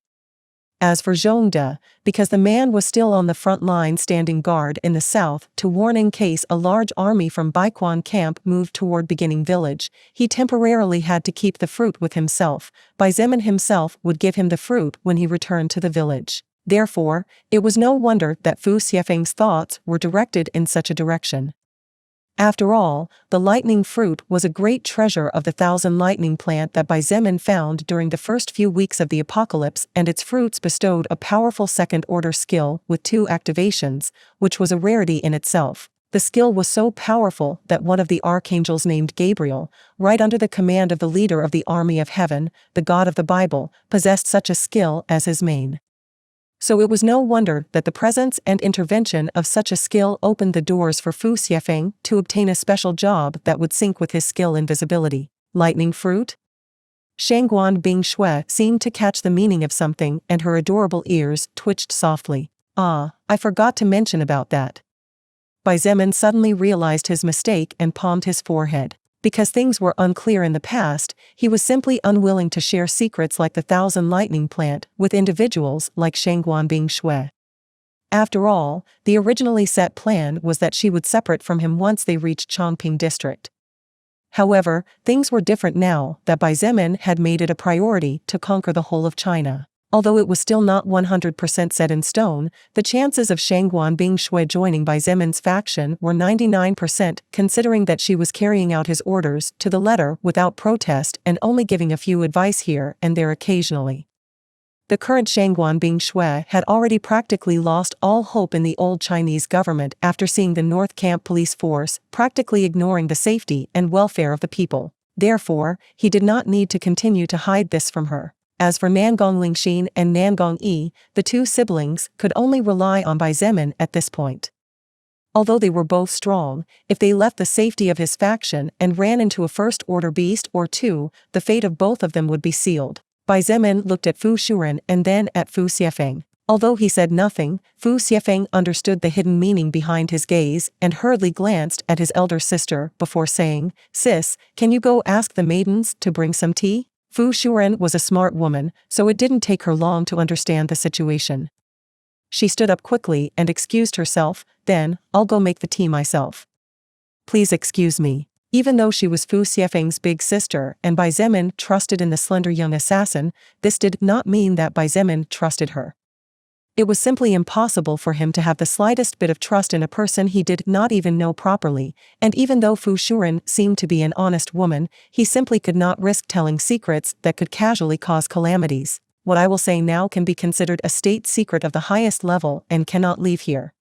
As for Zhongde, because the man was still on the front line standing guard in the south to warn in case a large army from Baiquan camp moved toward Beginning Village, he temporarily had to keep the fruit with himself. Bai Zemin himself would give him the fruit when he returned to the village. Therefore, it was no wonder that Fu Xiefeng's thoughts were directed in such a direction. After all, the lightning fruit was a great treasure of the 1,000 lightning plant that Bai Zemin found during the first few weeks of the apocalypse, and its fruits bestowed a powerful second-order skill with 2 activations, which was a rarity in itself. The skill was so powerful that one of the archangels named Gabriel, right under the command of the leader of the army of heaven, the God of the Bible, possessed such a skill as his main. So it was no wonder that the presence and intervention of such a skill opened the doors for Fu Xiefeng to obtain a special job that would sync with his skill invisibility. Lightning fruit? Shangguan Bingshui seemed to catch the meaning of something and her adorable ears twitched softly. "Ah, I forgot to mention about that." Bai Zemin suddenly realized his mistake and palmed his forehead. Because things were unclear in the past, he was simply unwilling to share secrets like the 1,000 lightning plant with individuals like Shangguan Bingshui. After all, the originally set plan was that she would separate from him once they reached Chongping district. However, things were different now that Bai Zemin had made it a priority to conquer the whole of China. Although it was still not 100% set in stone, the chances of Shangguan Bingshui joining Bai Zemin's faction were 99%, considering that she was carrying out his orders to the letter without protest and only giving a few advice here and there occasionally. The current Shangguan Bingshui had already practically lost all hope in the old Chinese government after seeing the North Camp police force practically ignoring the safety and welfare of the people. Therefore, he did not need to continue to hide this from her. As for Nangong Lingxin and Nangong Yi, the 2 siblings could only rely on Bai Zemin at this point. Although they were both strong, if they left the safety of his faction and ran into a first-order beast or 2, the fate of both of them would be sealed. Bai Zemin looked at Fu Shuren and then at Fu Xiefeng. Although he said nothing, Fu Xiefeng understood the hidden meaning behind his gaze and hurriedly glanced at his elder sister before saying, "Sis, can you go ask the maidens to bring some tea?" Fu Shuren was a smart woman, so it didn't take her long to understand the situation. She stood up quickly and excused herself, "Then, I'll go make the tea myself." "Please excuse me." Even though she was Fu Xiefeng's big sister and Bai Zemin trusted in the slender young assassin, this did not mean that Bai Zemin trusted her. It was simply impossible for him to have the slightest bit of trust in a person he did not even know properly, and even though Fu Shuren seemed to be an honest woman, he simply could not risk telling secrets that could casually cause calamities. "What I will say now can be considered a state secret of the highest level and cannot leave here.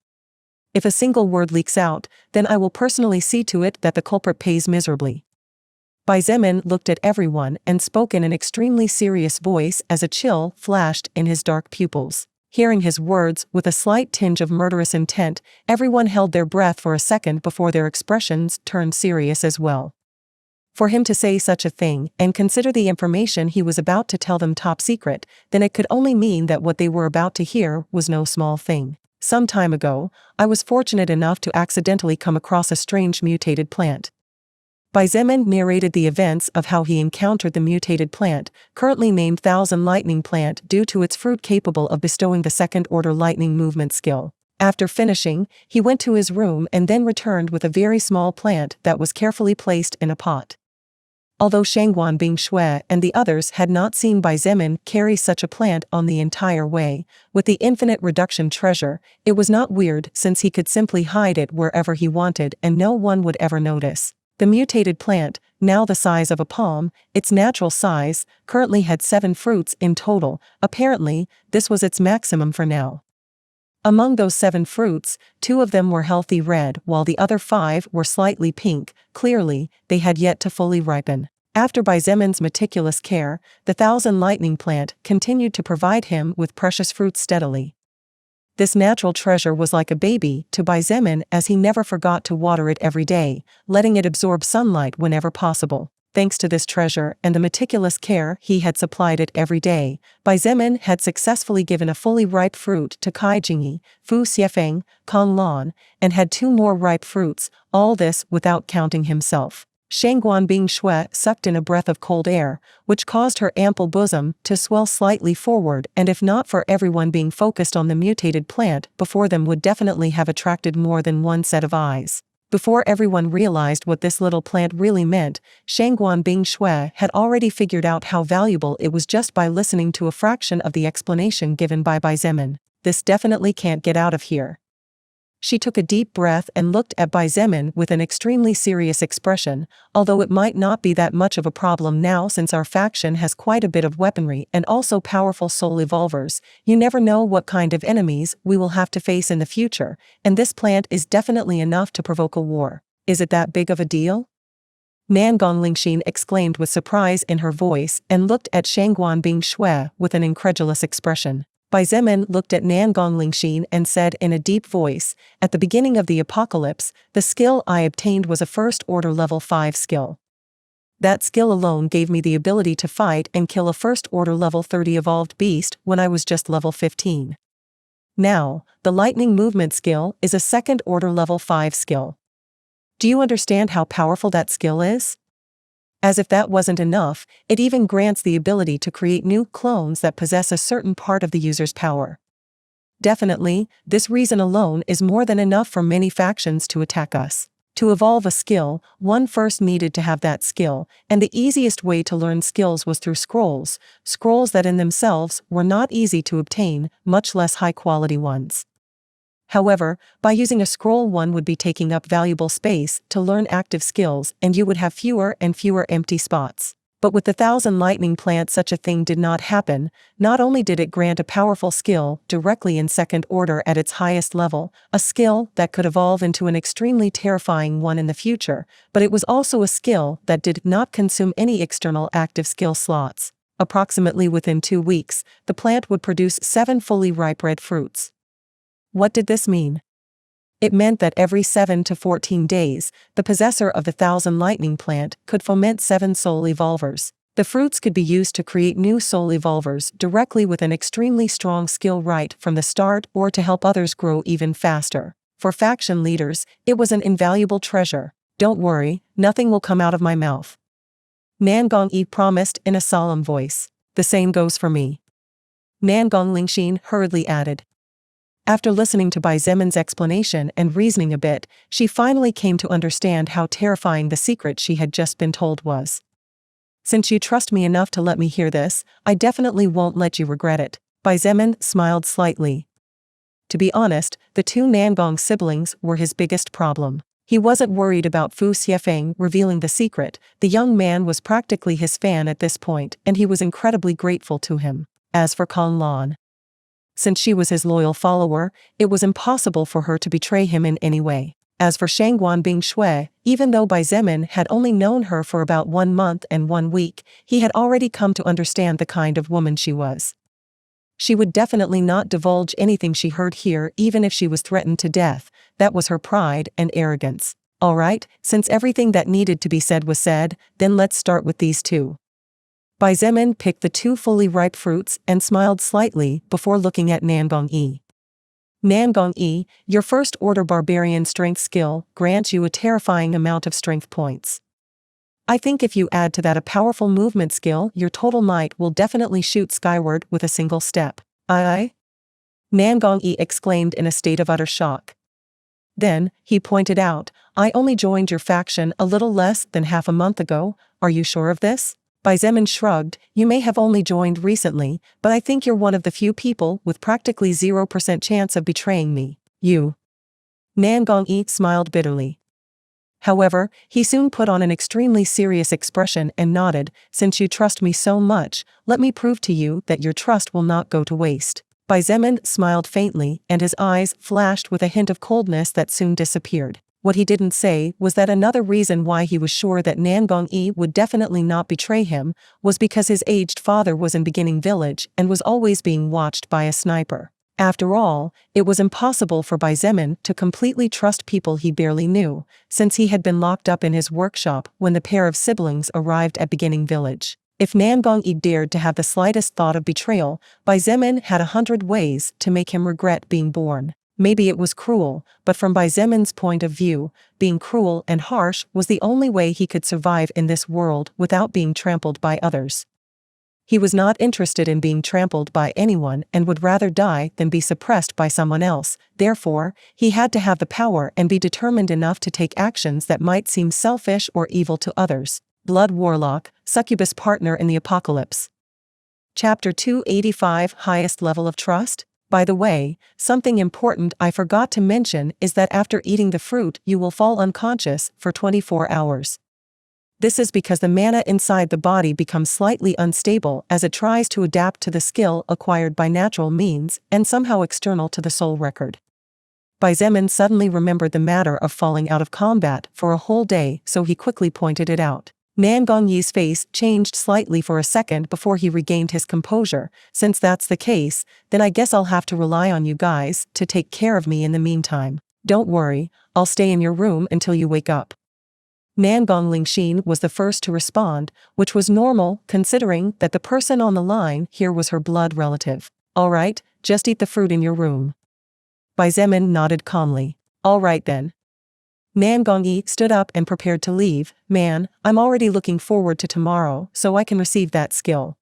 If a single word leaks out, then I will personally see to it that the culprit pays miserably." Bai Zemin looked at everyone and spoke in an extremely serious voice as a chill flashed in his dark pupils. Hearing his words with a slight tinge of murderous intent, everyone held their breath for a second before their expressions turned serious as well. For him to say such a thing and consider the information he was about to tell them top secret, then it could only mean that what they were about to hear was no small thing. "Some time ago, I was fortunate enough to accidentally come across a strange mutated plant. Xietain narrated the events of how he encountered the mutated plant, currently named Thousand Lightning Plant due to its fruit capable of bestowing the second-order lightning movement skill. After finishing, he went to his room and then returned with a very small plant that was carefully placed in a pot. Although Shangguan Bingshui and the others had not seen Xietain carry such a plant on the entire way, with the infinite reduction treasure, it was not weird since he could simply hide it wherever he wanted and no one would ever notice. The mutated plant, now the size of a palm, its natural size, currently had 7 fruits in total. Apparently, this was its maximum for now. Among those 7 fruits, 2 of them were healthy red while the other 5 were slightly pink. Clearly, they had yet to fully ripen. After Xietan's meticulous care, the Thousand Lightning Plant continued to provide him with precious fruits steadily. This natural treasure was like a baby to Xietain as he never forgot to water it every day, letting it absorb sunlight whenever possible. Thanks to this treasure and the meticulous care he had supplied it every day, Xietain had successfully given a fully ripe fruit to Kai Jingyi, Fu Xiefeng, Kong Lan, and had 2 more ripe fruits, all this without counting himself. Shangguan Bingshui sucked in a breath of cold air, which caused her ample bosom to swell slightly forward, and if not for everyone being focused on the mutated plant before them would definitely have attracted more than one set of eyes. Before everyone realized what this little plant really meant, Shangguan Bingshui had already figured out how valuable it was just by listening to a fraction of the explanation given by Xietain. This definitely can't get out of here. She took a deep breath and looked at Xietain with an extremely serious expression, although it might not be that much of a problem now since our faction has quite a bit of weaponry and also powerful soul evolvers. You never know what kind of enemies we will have to face in the future, and this plant is definitely enough to provoke a war. Is it that big of a deal? Nangong Lingxin exclaimed with surprise in her voice and looked at Shangguan Bingshui with an incredulous expression. Xietain looked at Nangong Lingxin and said in a deep voice, "At the beginning of the apocalypse, the skill I obtained was a first-order level 5 skill. That skill alone gave me the ability to fight and kill a first-order level 30 evolved beast when I was just level 15. Now, the lightning movement skill is a second-order level 5 skill. Do you understand how powerful that skill is? As if that wasn't enough, it even grants the ability to create new clones that possess a certain part of the user's power. Definitely, this reason alone is more than enough for many factions to attack us. To evolve a skill, one first needed to have that skill, and the easiest way to learn skills was through scrolls that in themselves were not easy to obtain, much less high-quality ones. However, by using a scroll one would be taking up valuable space to learn active skills and you would have fewer and fewer empty spots. But with the Thousand Lightning Plant such a thing did not happen. Not only did it grant a powerful skill directly in second order at its highest level, a skill that could evolve into an extremely terrifying one in the future, but it was also a skill that did not consume any external active skill slots. Approximately within 2 weeks, the plant would produce 7 fully ripe red fruits. What did this mean? It meant that every 7 to 14 days, the possessor of the Thousand Lightning Plant could foment 7 soul evolvers. The fruits could be used to create new soul evolvers directly with an extremely strong skill right from the start or to help others grow even faster. For faction leaders, it was an invaluable treasure. Don't worry, nothing will come out of my mouth. Nangong Yi promised in a solemn voice. The same goes for me. Nangong Lingxin hurriedly added. After listening to Xietan's explanation and reasoning a bit, she finally came to understand how terrifying the secret she had just been told was. Since you trust me enough to let me hear this, I definitely won't let you regret it. Xietain smiled slightly. To be honest, the 2 Nangong siblings were his biggest problem. He wasn't worried about Fu Xiefeng revealing the secret. The young man was practically his fan at this point and he was incredibly grateful to him. As for Kong Lan, since she was his loyal follower, it was impossible for her to betray him in any way. As for Shangguan Bingshui, even though Xietain had only known her for about 1 month and 1 week, he had already come to understand the kind of woman she was. She would definitely not divulge anything she heard here even if she was threatened to death. That was her pride and arrogance. Alright, since everything that needed to be said was said, then let's start with these 2. Xietain picked the 2 fully ripe fruits and smiled slightly before looking at Nangong Yi. Nangong Yi, your first-order barbarian strength skill grants you a terrifying amount of strength points. I think if you add to that a powerful movement skill, your total might will definitely shoot skyward with a single step. Aye? Nangong-yi exclaimed in a state of utter shock. Then, he pointed out, I only joined your faction a little less than half a month ago, are you sure of this? Baizemin shrugged, you may have only joined recently, but I think you're one of the few people with practically 0% chance of betraying me. You. Nangong-yi smiled bitterly. However, he soon put on an extremely serious expression and nodded, since you trust me so much, let me prove to you that your trust will not go to waste. Baizemin smiled faintly, and his eyes flashed with a hint of coldness that soon disappeared. What he didn't say was that another reason why he was sure that Nangong-yi would definitely not betray him was because his aged father was in Beginning Village and was always being watched by a sniper. After all, it was impossible for Baizemin to completely trust people he barely knew, since he had been locked up in his workshop when the pair of siblings arrived at Beginning Village. If Nangong-yi dared to have the slightest thought of betrayal, Baizemin had 100 ways to make him regret being born. Maybe it was cruel, but from Baizemin's point of view, being cruel and harsh was the only way he could survive in this world without being trampled by others. He was not interested in being trampled by anyone and would rather die than be suppressed by someone else, therefore, he had to have the power and be determined enough to take actions that might seem selfish or evil to others. Blood Warlock, Succubus Partner in the Apocalypse. Chapter 285 Highest Level of Trust? By the way, something important I forgot to mention is that after eating the fruit you will fall unconscious for 24 hours. This is because the mana inside the body becomes slightly unstable as it tries to adapt to the skill acquired by natural means and somehow external to the soul record. Baizemin suddenly remembered the matter of falling out of combat for a whole day, so he quickly pointed it out. Nangong-yi's face changed slightly for a second before he regained his composure. Since that's the case, then I guess I'll have to rely on you guys to take care of me in the meantime. Don't worry, I'll stay in your room until you wake up. Nangong Lingxin was the first to respond, which was normal considering that the person on the line here was her blood relative. All right, just eat the fruit in your room. Baizemin nodded calmly. All right then. Nangong-yi stood up and prepared to leave. Man, I'm already looking forward to tomorrow so I can receive that skill.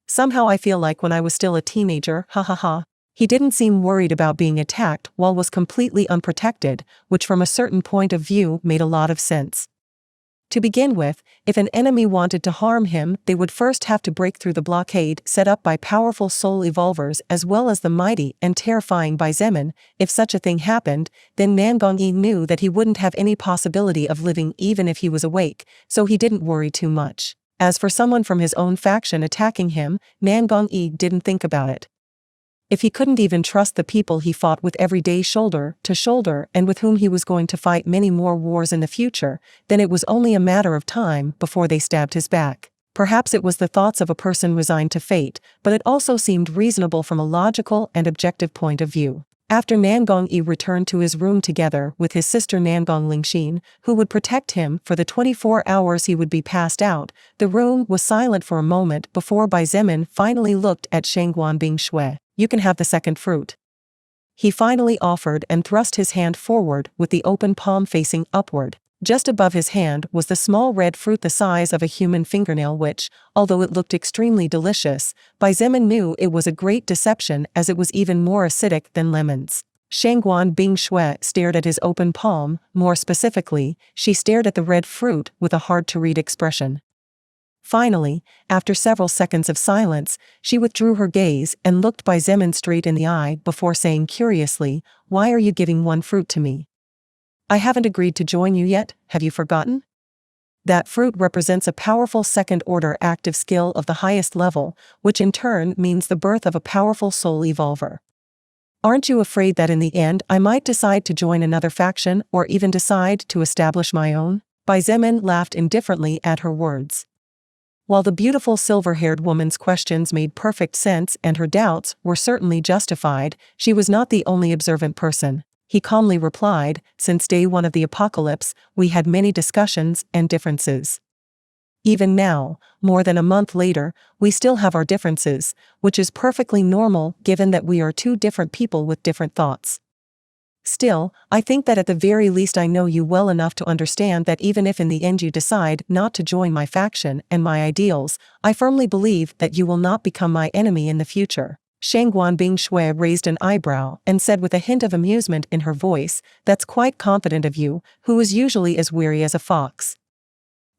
Somehow I feel like when I was still a teenager, ha ha ha. He didn't seem worried about being attacked while was completely unprotected, which from a certain point of view made a lot of sense. To begin with, if an enemy wanted to harm him, they would first have to break through the blockade set up by powerful soul evolvers as well as the mighty and terrifying Baizemin. If such a thing happened, then Nangong-yi knew that he wouldn't have any possibility of living even if he was awake, so he didn't worry too much. As for someone from his own faction attacking him, Nangong-yi didn't think about it. If he couldn't even trust the people he fought with every day shoulder to shoulder and with whom he was going to fight many more wars in the future, then it was only a matter of time before they stabbed his back. Perhaps it was the thoughts of a person resigned to fate, but it also seemed reasonable from a logical and objective point of view. After Nangong-yi returned to his room together with his sister Nangong Lingxin, who would protect him for the 24 hours he would be passed out, the room was silent for a moment before Baizemin finally looked at Shangguan Bingshui. You can have the second fruit. He finally offered and thrust his hand forward with the open palm facing upward. Just above his hand was the small red fruit the size of a human fingernail which, although it looked extremely delicious, Baizemin knew it was a great deception as it was even more acidic than lemons. Shangguan Bingshui stared at his open palm, more specifically, she stared at the red fruit with a hard-to-read expression. Finally, after several seconds of silence, she withdrew her gaze and looked Baizemin straight in the eye before saying curiously, "Why are you giving one fruit to me? I haven't agreed to join you yet, have you forgotten? That fruit represents a powerful second-order active skill of the highest level, which in turn means the birth of a powerful soul evolver. Aren't you afraid that in the end I might decide to join another faction or even decide to establish my own?" Baizemin laughed indifferently at her words. While the beautiful silver-haired woman's questions made perfect sense and her doubts were certainly justified, she was not the only observant person. He calmly replied, "Since day one of the apocalypse, we had many discussions and differences. Even now, more than a month later, we still have our differences, which is perfectly normal given that we are two different people with different thoughts. Still, I think that at the very least I know you well enough to understand that even if in the end you decide not to join my faction and my ideals, I firmly believe that you will not become my enemy in the future. Shangguan Bingshui raised an eyebrow and said with a hint of amusement in her voice, "That's quite confident of you, who is usually as wary as a fox.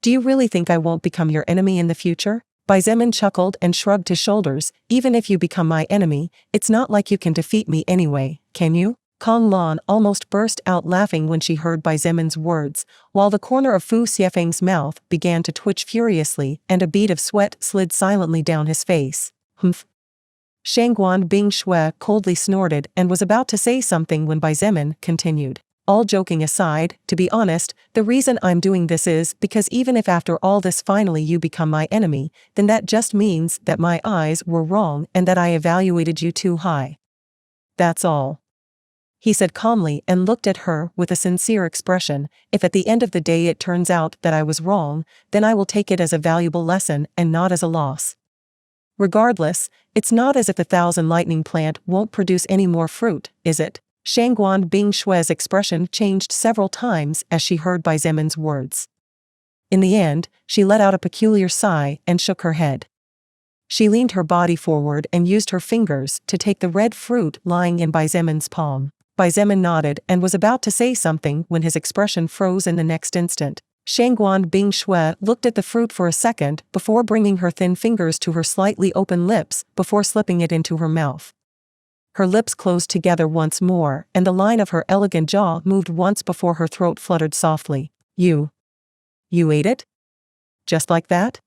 Do you really think I won't become your enemy in the future?" Bai Zemin chuckled and shrugged his shoulders. "Even if you become my enemy, it's not like you can defeat me anyway, can you?" Kong Lan almost burst out laughing when she heard Bai Zemin's words, while the corner of Fu Xiefeng's mouth began to twitch furiously and a bead of sweat slid silently down his face. "Humph." Shangguan Bingshui coldly snorted and was about to say something when Bai Zemin continued. "All joking aside, to be honest, the reason I'm doing this is because even if after all this finally you become my enemy, then that just means that my eyes were wrong and that I evaluated you too high. That's all," he said calmly and looked at her with a sincere expression. "If at the end of the day it turns out that I was wrong, then I will take it as a valuable lesson and not as a loss. Regardless, it's not as if the Thousand Lightning plant won't produce any more fruit, is it?" Shangguan Bingshui's expression changed several times as she heard Bai Zemin's words. In the end, she let out a peculiar sigh and shook her head. She leaned her body forward and used her fingers to take the red fruit lying in Bai Zemin's palm. Bai Zemin nodded and was about to say something when his expression froze in the next instant. Shangguan Bingshui looked at the fruit for a second before bringing her thin fingers to her slightly open lips before slipping it into her mouth. Her lips closed together once more and the line of her elegant jaw moved once before her throat fluttered softly. You ate it? Just like that?"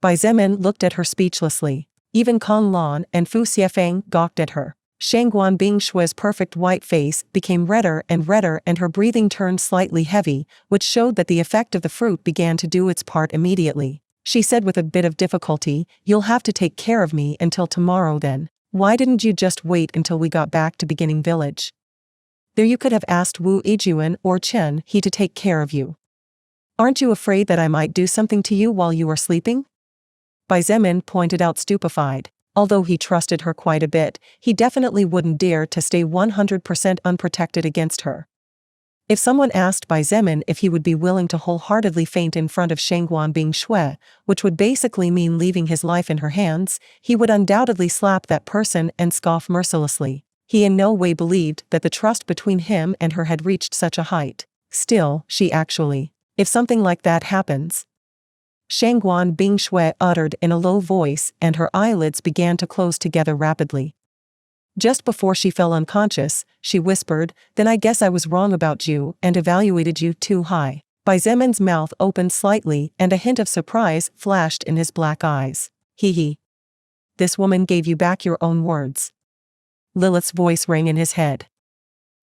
Bai Zemin looked at her speechlessly. Even Kong Lan and Fu Xiefeng gawked at her. Shangguan Bingshui's perfect white face became redder and her breathing turned slightly heavy, which showed that the effect of the fruit began to do its part immediately. She said with a bit of difficulty, "You'll have to take care of me until tomorrow then. Why didn't you just wait until we got back to Beginning Village? There you could have asked Wu Yijun or Chen He to take care of you. Aren't you afraid that I might do something to you while you are sleeping?" Bai Zemin pointed out stupefied. Although he trusted her quite a bit, he definitely wouldn't dare to stay 100% unprotected against her. If someone asked Bai Zemin if he would be willing to wholeheartedly faint in front of Shangguan Bingshui, which would basically mean leaving his life in her hands, he would undoubtedly slap that person and scoff mercilessly. He in no way believed that the trust between him and her had reached such a height. Still, if something like that happens, Shangguan Bingshui uttered in a low voice and her eyelids began to close together rapidly. Just before she fell unconscious, she whispered, "Then I guess I was wrong about you and evaluated you too high." Bai Zemin's mouth opened slightly and a hint of surprise flashed in his black eyes. He. This woman gave you back your own words." Lilith's voice rang in his head.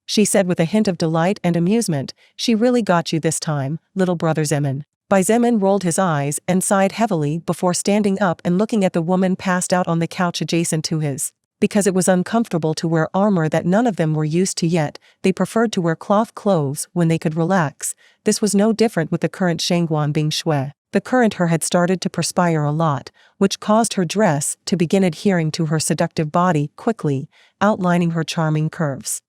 She said with a hint of delight and amusement, "She really got you this time, little brother Zemin." Bai Zemin rolled his eyes and sighed heavily before standing up and looking at the woman passed out on the couch adjacent to his. Because it was uncomfortable to wear armor that none of them were used to yet, they preferred to wear cloth clothes when they could relax. This was no different with the current Shangguan Bingshui. The current her had started to perspire a lot, which caused her dress to begin adhering to her seductive body quickly, outlining her charming curves.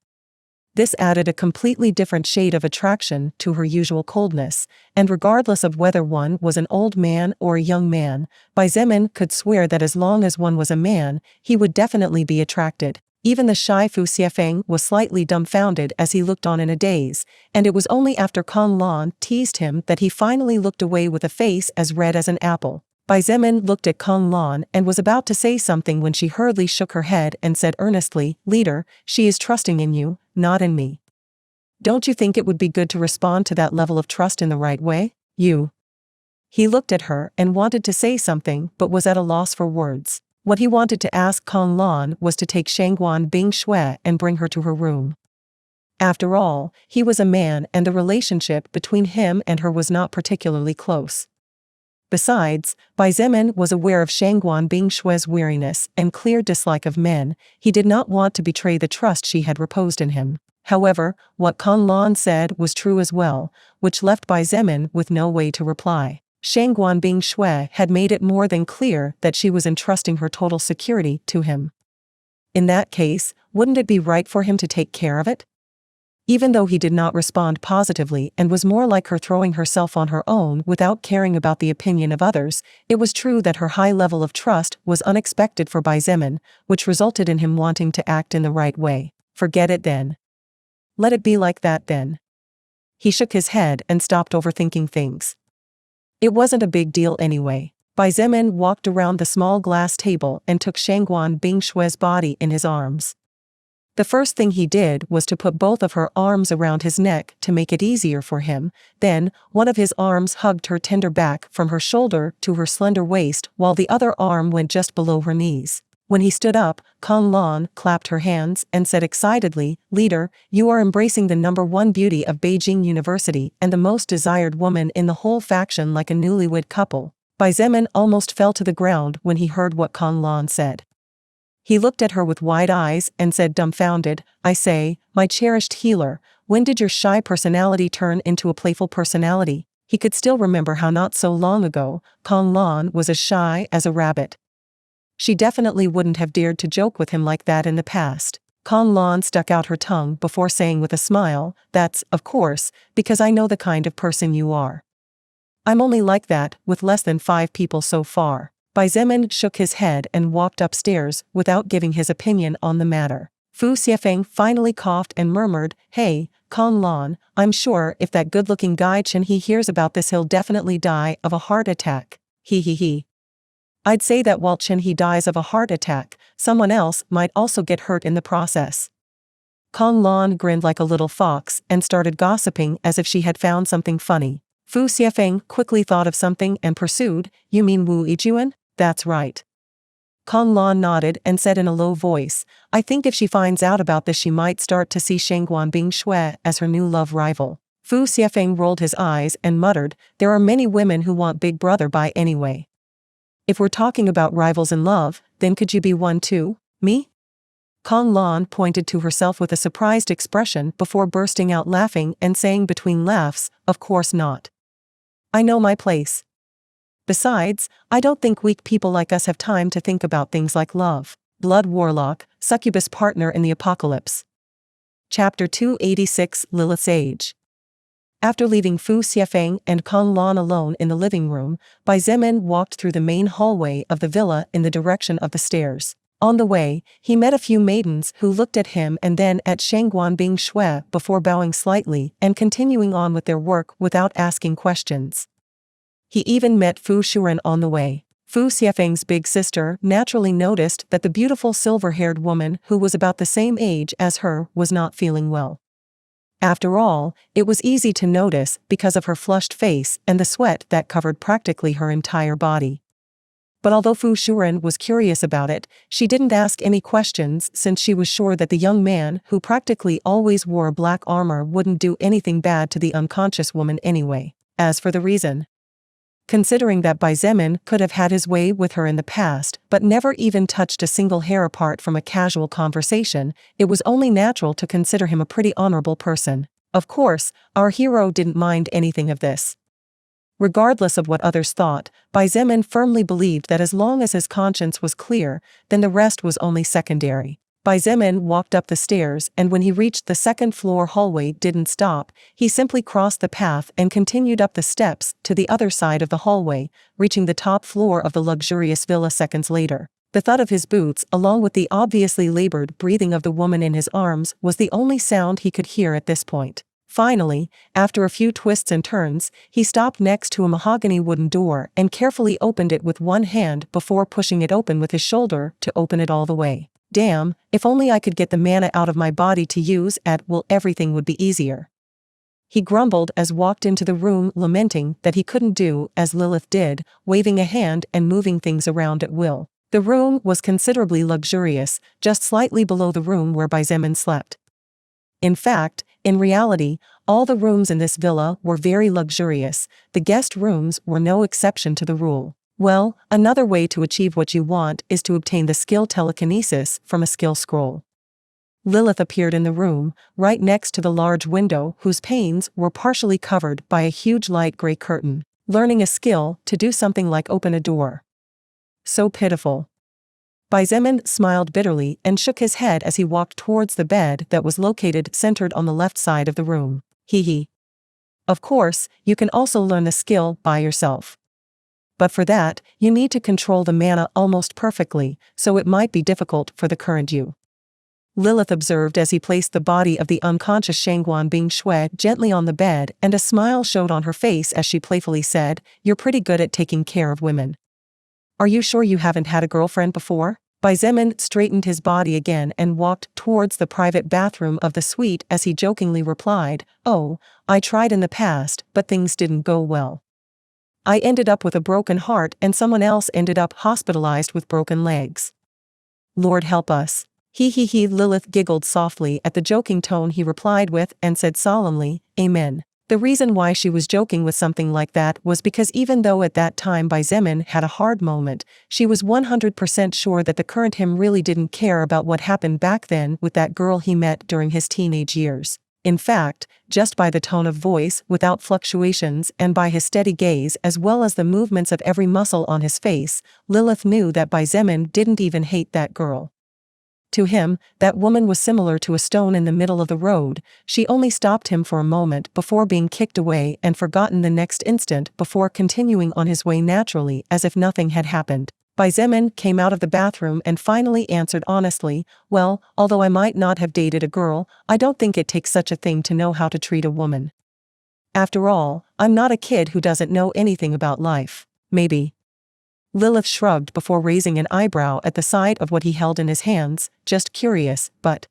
This added a completely different shade of attraction to her usual coldness, and regardless of whether one was an old man or a young man, Bai Zemin could swear that as long as one was a man, he would definitely be attracted. Even the shy Fu Xiefeng was slightly dumbfounded as he looked on in a daze, and it was only after Kong Lan teased him that he finally looked away with a face as red as an apple. Bai Zemin looked at Kong Lan and was about to say something when she hurriedly shook her head and said earnestly, "Leader, she is trusting in you, not in me. Don't you think it would be good to respond to that level of trust in the right way? You." He looked at her and wanted to say something but was at a loss for words. What he wanted to ask Kong Lan was to take Shangguan Bingshui and bring her to her room. After all, he was a man and the relationship between him and her was not particularly close. Besides, Bai Zemin was aware of Shangguan Bingshui's weariness and clear dislike of men. He did not want to betray the trust she had reposed in him. However, what Kong Lan said was true as well, which left Bai Zemin with no way to reply. Shangguan Bingshui had made it more than clear that she was entrusting her total security to him. In that case, wouldn't it be right for him to take care of it? Even though he did not respond positively and was more like her throwing herself on her own without caring about the opinion of others, it was true that her high level of trust was unexpected for Xietain, which resulted in him wanting to act in the right way. Forget it then. Let it be like that then. He shook his head and stopped overthinking things. It wasn't a big deal anyway. Xietain walked around the small glass table and took Shangguan Bingshue's body in his arms. The first thing he did was to put both of her arms around his neck to make it easier for him. Then, one of his arms hugged her tender back from her shoulder to her slender waist while the other arm went just below her knees. When he stood up, Kang Lan clapped her hands and said excitedly, "Leader, you are embracing the #1 beauty of Beijing University and the most desired woman in the whole faction like a newlywed couple." Xietain almost fell to the ground when he heard what Kang Lan said. He looked at her with wide eyes and said dumbfounded, "I say, my cherished healer, when did your shy personality turn into a playful personality?" He could still remember how not so long ago, Kang Lan was as shy as a rabbit. She definitely wouldn't have dared to joke with him like that in the past. Kang Lan stuck out her tongue before saying with a smile, "That's, of course, because I know the kind of person you are. I'm only like that with less than 5 people so far." Xietain shook his head and walked upstairs without giving his opinion on the matter. Fu Xiefeng finally coughed and murmured, "Hey, Kang Lan, I'm sure if that good-looking guy Chen He hears about this he'll definitely die of a heart attack. He. I'd say that while Chen He dies of a heart attack, someone else might also get hurt in the process." Kang Lan grinned like a little fox and started gossiping as if she had found something funny. Fu Xiefeng quickly thought of something and pursued, "You mean Wu Yijuan?" "That's right." Kang Lan nodded and said in a low voice, "I think if she finds out about this she might start to see Shangguan Bingshue as her new love rival." Fu Xiefeng rolled his eyes and muttered, "There are many women who want Big Brother by anyway. If we're talking about rivals in love, then could you be one too? Me?" Kang Lan pointed to herself with a surprised expression before bursting out laughing and saying between laughs, "Of course not. I know my place. Besides, I don't think weak people like us have time to think about things like love." Blood Warlock, Succubus Partner in the Apocalypse. Chapter 286, Lilith's Age. After leaving Fu Xiefeng and Kang Lan alone in the living room, Xietain walked through the main hallway of the villa in the direction of the stairs. On the way, he met a few maidens who looked at him and then at Shangguan Bingshue before bowing slightly and continuing on with their work without asking questions. He even met Fu Shuren on the way. Fu Xiefeng's big sister naturally noticed that the beautiful silver-haired woman who was about the same age as her was not feeling well. After all, it was easy to notice because of her flushed face and the sweat that covered practically her entire body. But although Fu Shuren was curious about it, she didn't ask any questions since she was sure that the young man who practically always wore black armor wouldn't do anything bad to the unconscious woman anyway. As for the reason, considering that Xietain could have had his way with her in the past but never even touched a single hair apart from a casual conversation, it was only natural to consider him a pretty honorable person. Of course, our hero didn't mind anything of this. Regardless of what others thought, Xietain firmly believed that as long as his conscience was clear, then the rest was only secondary. Xietain walked up the stairs and when he reached the second-floor hallway didn't stop, he simply crossed the path and continued up the steps to the other side of the hallway, reaching the top floor of the luxurious villa seconds later. The thud of his boots along with the obviously labored breathing of the woman in his arms was the only sound he could hear at this point. Finally, after a few twists and turns, he stopped next to a mahogany wooden door and carefully opened it with one hand before pushing it open with his shoulder to open it all the way. Damn, if only I could get the mana out of my body to use at will, everything would be easier. He grumbled as walked into the room lamenting that he couldn't do as Lilith did, waving a hand and moving things around at will. The room was considerably luxurious, just slightly below the room where Xietain slept. In fact, in reality, all the rooms in this villa were very luxurious, the guest rooms were no exception to the rule. Well, another way to achieve what you want is to obtain the skill telekinesis from a skill scroll. Lilith appeared in the room, right next to the large window whose panes were partially covered by a huge light gray curtain. Learning a skill to do something like open a door. So pitiful. Xietain smiled bitterly and shook his head as he walked towards the bed that was located centered on the left side of the room. Hee. Of course, you can also learn the skill by yourself. But for that, you need to control the mana almost perfectly, so it might be difficult for the current you. Lilith observed as he placed the body of the unconscious Shangguan Bing Shui gently on the bed, and a smile showed on her face as she playfully said, "You're pretty good at taking care of women. Are you sure you haven't had a girlfriend before?" Xietain straightened his body again and walked towards the private bathroom of the suite as he jokingly replied, "Oh, I tried in the past, but things didn't go well. I ended up with a broken heart and someone else ended up hospitalized with broken legs. Lord help us." He. Lilith giggled softly at the joking tone he replied with and said solemnly, "Amen." The reason why she was joking with something like that was because even though at that time Xietain had a hard moment, she was 100% sure that the current him really didn't care about what happened back then with that girl he met during his teenage years. In fact, just by the tone of voice, without fluctuations, and by his steady gaze as well as the movements of every muscle on his face, Lilith knew that Xietain didn't even hate that girl. To him, that woman was similar to a stone in the middle of the road. She only stopped him for a moment before being kicked away and forgotten the next instant before continuing on his way naturally as if nothing had happened. Xietain came out of the bathroom and finally answered honestly, "Well, although I might not have dated a girl, I don't think it takes such a thing to know how to treat a woman. After all, I'm not a kid who doesn't know anything about life. Maybe." Lilith shrugged before raising an eyebrow at the sight of what he held in his hands, just curious, "But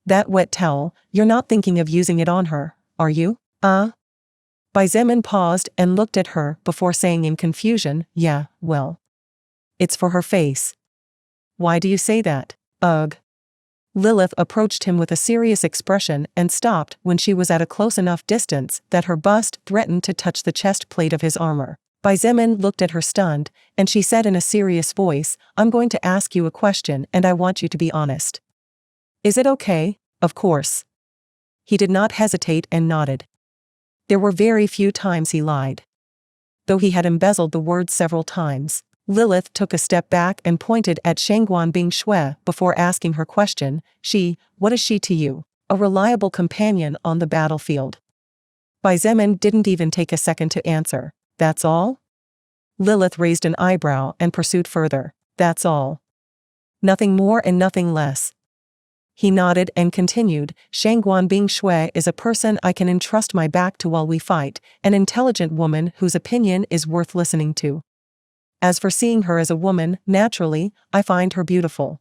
that wet towel, you're not thinking of using it on her, are you?" Xietain paused and looked at her before saying in confusion, "Yeah, well. It's for her face." "Why do you say that?" "Ugh." Lilith approached him with a serious expression and stopped when she was at a close enough distance that her bust threatened to touch the chest plate of his armor. Xietain looked at her stunned, and she said in a serious voice, "I'm going to ask you a question and I want you to be honest. Is it okay?" "Of course." He did not hesitate and nodded. There were very few times he lied. Though he had embezzled the words several times. Lilith took a step back and pointed at Shangguan Bing Shui before asking her question, "What is she to you?" "A reliable companion on the battlefield." Xietain didn't even take a second to answer. "That's all?" Lilith raised an eyebrow and pursued further. "That's all. Nothing more and nothing less." He nodded and continued, "Shangguan Bing Shui is a person I can entrust my back to while we fight, an intelligent woman whose opinion is worth listening to. As for seeing her as a woman, naturally, I find her beautiful.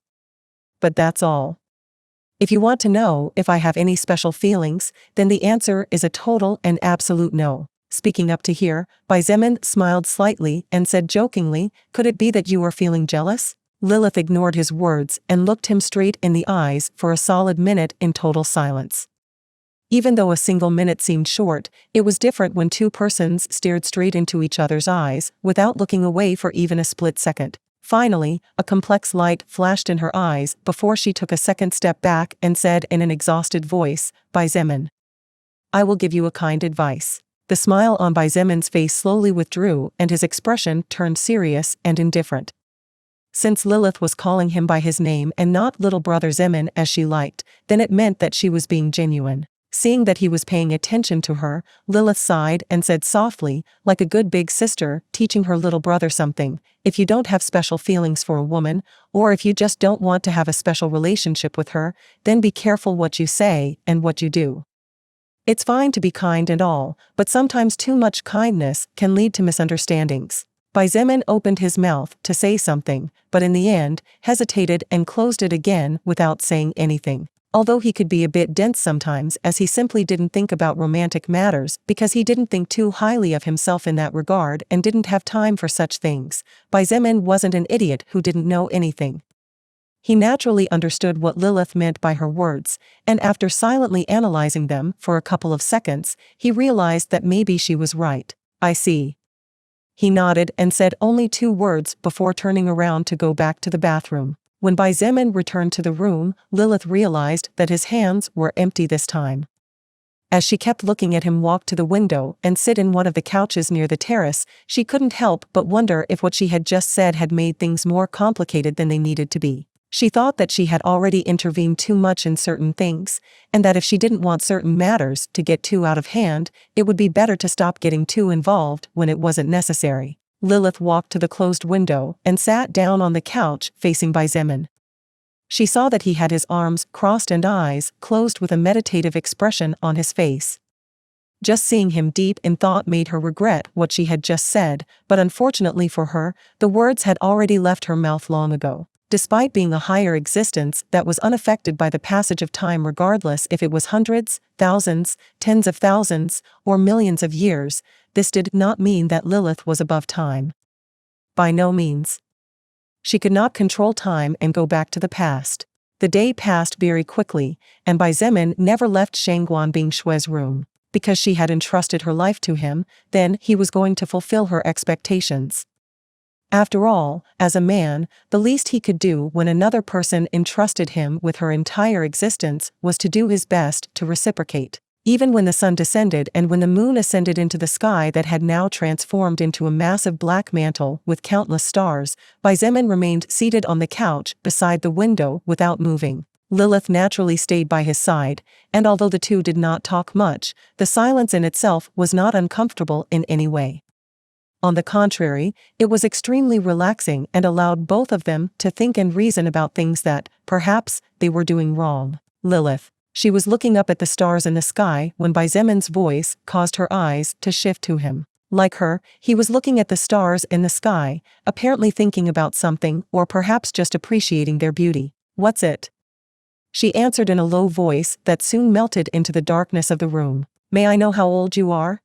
But that's all. If you want to know if I have any special feelings, then the answer is a total and absolute no." Speaking up to here, Xietain smiled slightly and said jokingly, "Could it be that you are feeling jealous?" Lilith ignored his words and looked him straight in the eyes for a solid minute in total silence. Even though a single minute seemed short, it was different when two persons stared straight into each other's eyes, without looking away for even a split second. Finally, a complex light flashed in her eyes before she took a second step back and said in an exhausted voice, "Xietain, I will give you a kind advice." The smile on Xietan's face slowly withdrew and his expression turned serious and indifferent. Since Lilith was calling him by his name and not little brother Xietain as she liked, then it meant that she was being genuine. Seeing that he was paying attention to her, Lilith sighed and said softly, like a good big sister teaching her little brother something, "If you don't have special feelings for a woman, or if you just don't want to have a special relationship with her, then be careful what you say and what you do. It's fine to be kind and all, but sometimes too much kindness can lead to misunderstandings." Xietain opened his mouth to say something, but in the end, hesitated and closed it again without saying anything. Although he could be a bit dense sometimes as he simply didn't think about romantic matters because he didn't think too highly of himself in that regard and didn't have time for such things, Xietain wasn't an idiot who didn't know anything. He naturally understood what Lilith meant by her words, and after silently analyzing them for a couple of seconds, he realized that maybe she was right. "I see." He nodded and said only 2 words before turning around to go back to the bathroom. When Xietain returned to the room, Lilith realized that his hands were empty this time. As she kept looking at him walk to the window and sit in one of the couches near the terrace, she couldn't help but wonder if what she had just said had made things more complicated than they needed to be. She thought that she had already intervened too much in certain things, and that if she didn't want certain matters to get too out of hand, it would be better to stop getting too involved when it wasn't necessary. Lilith walked to the closed window and sat down on the couch facing Xietain. She saw that he had his arms crossed and eyes closed with a meditative expression on his face. Just seeing him deep in thought made her regret what she had just said, but unfortunately for her, the words had already left her mouth long ago. Despite being a higher existence that was unaffected by the passage of time regardless if it was hundreds, thousands, tens of thousands, or millions of years, this did not mean that Lilith was above time. By no means. She could not control time and go back to the past. The day passed very quickly, and Xietain never left Shangguan Bing Shui's room. Because she had entrusted her life to him, then he was going to fulfill her expectations. After all, as a man, the least he could do when another person entrusted him with her entire existence was to do his best to reciprocate. Even when the sun descended and when the moon ascended into the sky that had now transformed into a massive black mantle with countless stars, Xietain remained seated on the couch beside the window without moving. Lilith naturally stayed by his side, and although the two did not talk much, the silence in itself was not uncomfortable in any way. On the contrary, it was extremely relaxing and allowed both of them to think and reason about things that, perhaps, they were doing wrong. Lilith. She was looking up at the stars in the sky when Xietan's voice caused her eyes to shift to him. Like her, he was looking at the stars in the sky, apparently thinking about something or perhaps just appreciating their beauty. "What's it?" She answered in a low voice that soon melted into the darkness of the room. "May I know how old you are?"